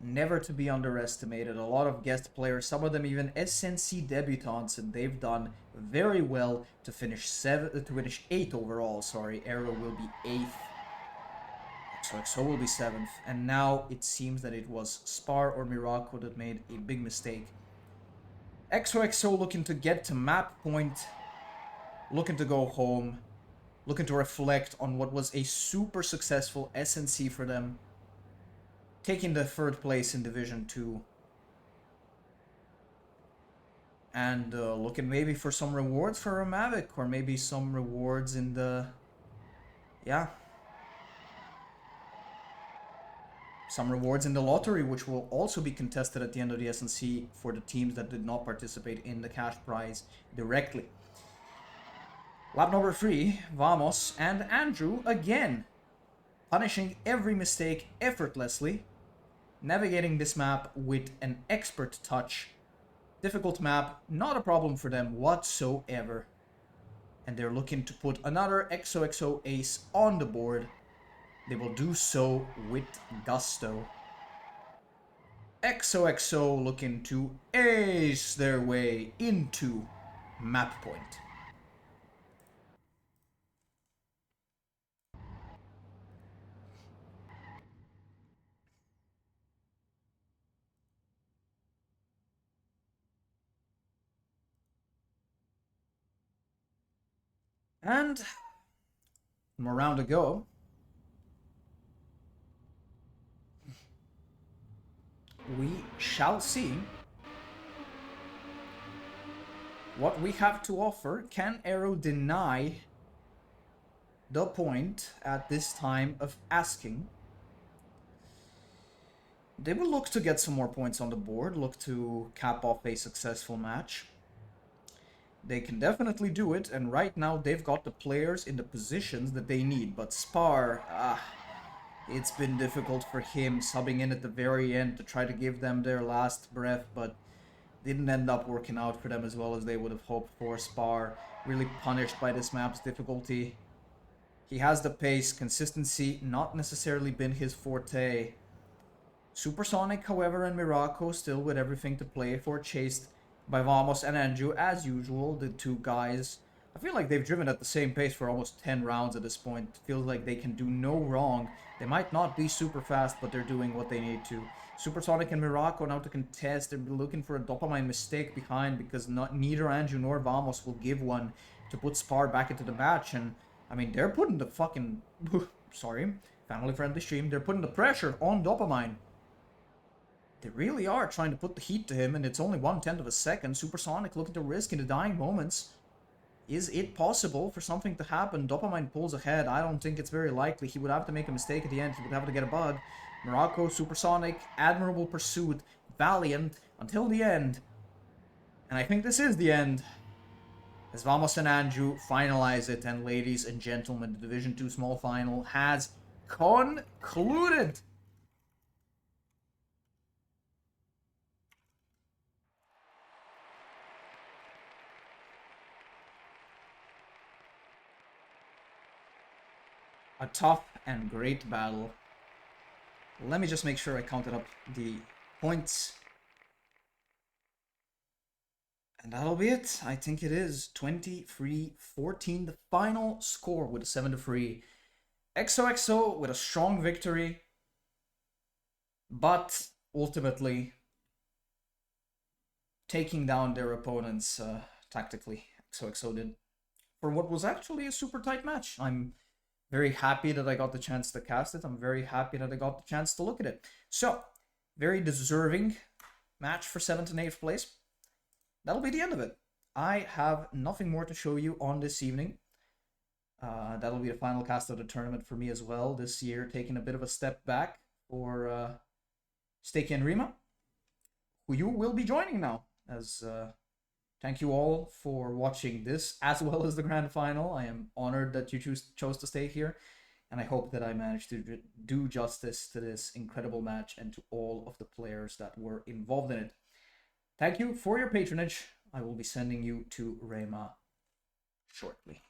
Never to be underestimated. A lot of guest players, some of them even SNC debutants, and they've done very well to finish 8th overall. Sorry, ARRO will be 8th. XOXO will be 7th. And now it seems that it was Spar or Mirako that made a big mistake. XOXO looking to get to map point, looking to go home, looking to reflect on what was a super successful SNC for them, taking the 3rd place in Division 2. And looking maybe for some rewards for a Mavic, or maybe some rewards in the... yeah. Some rewards in the lottery, which will also be contested at the end of the SNC for the teams that did not participate in the cash prize directly. Lap number 3, Vamos and Andrew again, punishing every mistake effortlessly, navigating this map with an expert touch. Difficult map, not a problem for them whatsoever. And they're looking to put another XOXO ace on the board. They will do so with gusto. XOXO looking to ace their way into map point. And one more round to go. We shall see what we have to offer. Can ARRO deny the point at this time of asking? They will look to get some more points on the board, look to cap off a successful match. They can definitely do it, and right now they've got the players in the positions that they need. But Spar, it's been difficult for him, subbing in at the very end to try to give them their last breath, but didn't end up working out for them as well as they would have hoped for. Spar really punished by this map's difficulty. He has the pace, consistency not necessarily been his forte. Supersonic, however, and Mirako still with everything to play for, chased by Vamos and Andrew as usual. The two guys, I feel like they've driven at the same pace for almost 10 rounds at this point. Feels like they can do no wrong. They might not be super fast, but they're doing what they need to. Supersonic and Mirako now to contest. They're looking for a Dopamine mistake behind, because neither Andrew nor Vamos will give one to put Spar back into the match. And I mean, they're putting the fucking sorry, family friendly stream, they're putting the pressure on Dopamine. They really are trying to put the heat to him, and it's only 1/10 of a second. Supersonic looking to risk in the dying moments. Is it possible for something to happen? Dopamine pulls ahead. I don't think it's very likely. He would have to make a mistake at the end. He would have to get a bug. Mirako, Supersonic, admirable pursuit, valiant until the end. And I think this is the end. as Vamos and Andrew finalize it, and ladies and gentlemen, the Division 2 small final has concluded. A tough and great battle. Let me just make sure I counted up the points. And that'll be it. I think it is 23-14, the final score with a 7-3. XOXO with a strong victory, but ultimately taking down their opponents tactically. XOXO did, for what was actually a super tight match. I'm very happy that I got the chance to cast it. I'm very happy that I got the chance to look at it. So, very deserving match for 7th and 8th place. That'll be the end of it. I have nothing more to show you on this evening. That'll be the final cast of the tournament for me as well this year, taking a bit of a step back for Stakey and Rima, who you will be joining now. As thank you all for watching this as well as the grand final. I am honored that you chose to stay here, and I hope that I managed to do justice to this incredible match and to all of the players that were involved in it. Thank you for your patronage. I will be sending you to Rema shortly.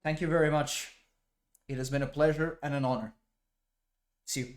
Thank you very much. It has been a pleasure and an honor. See you.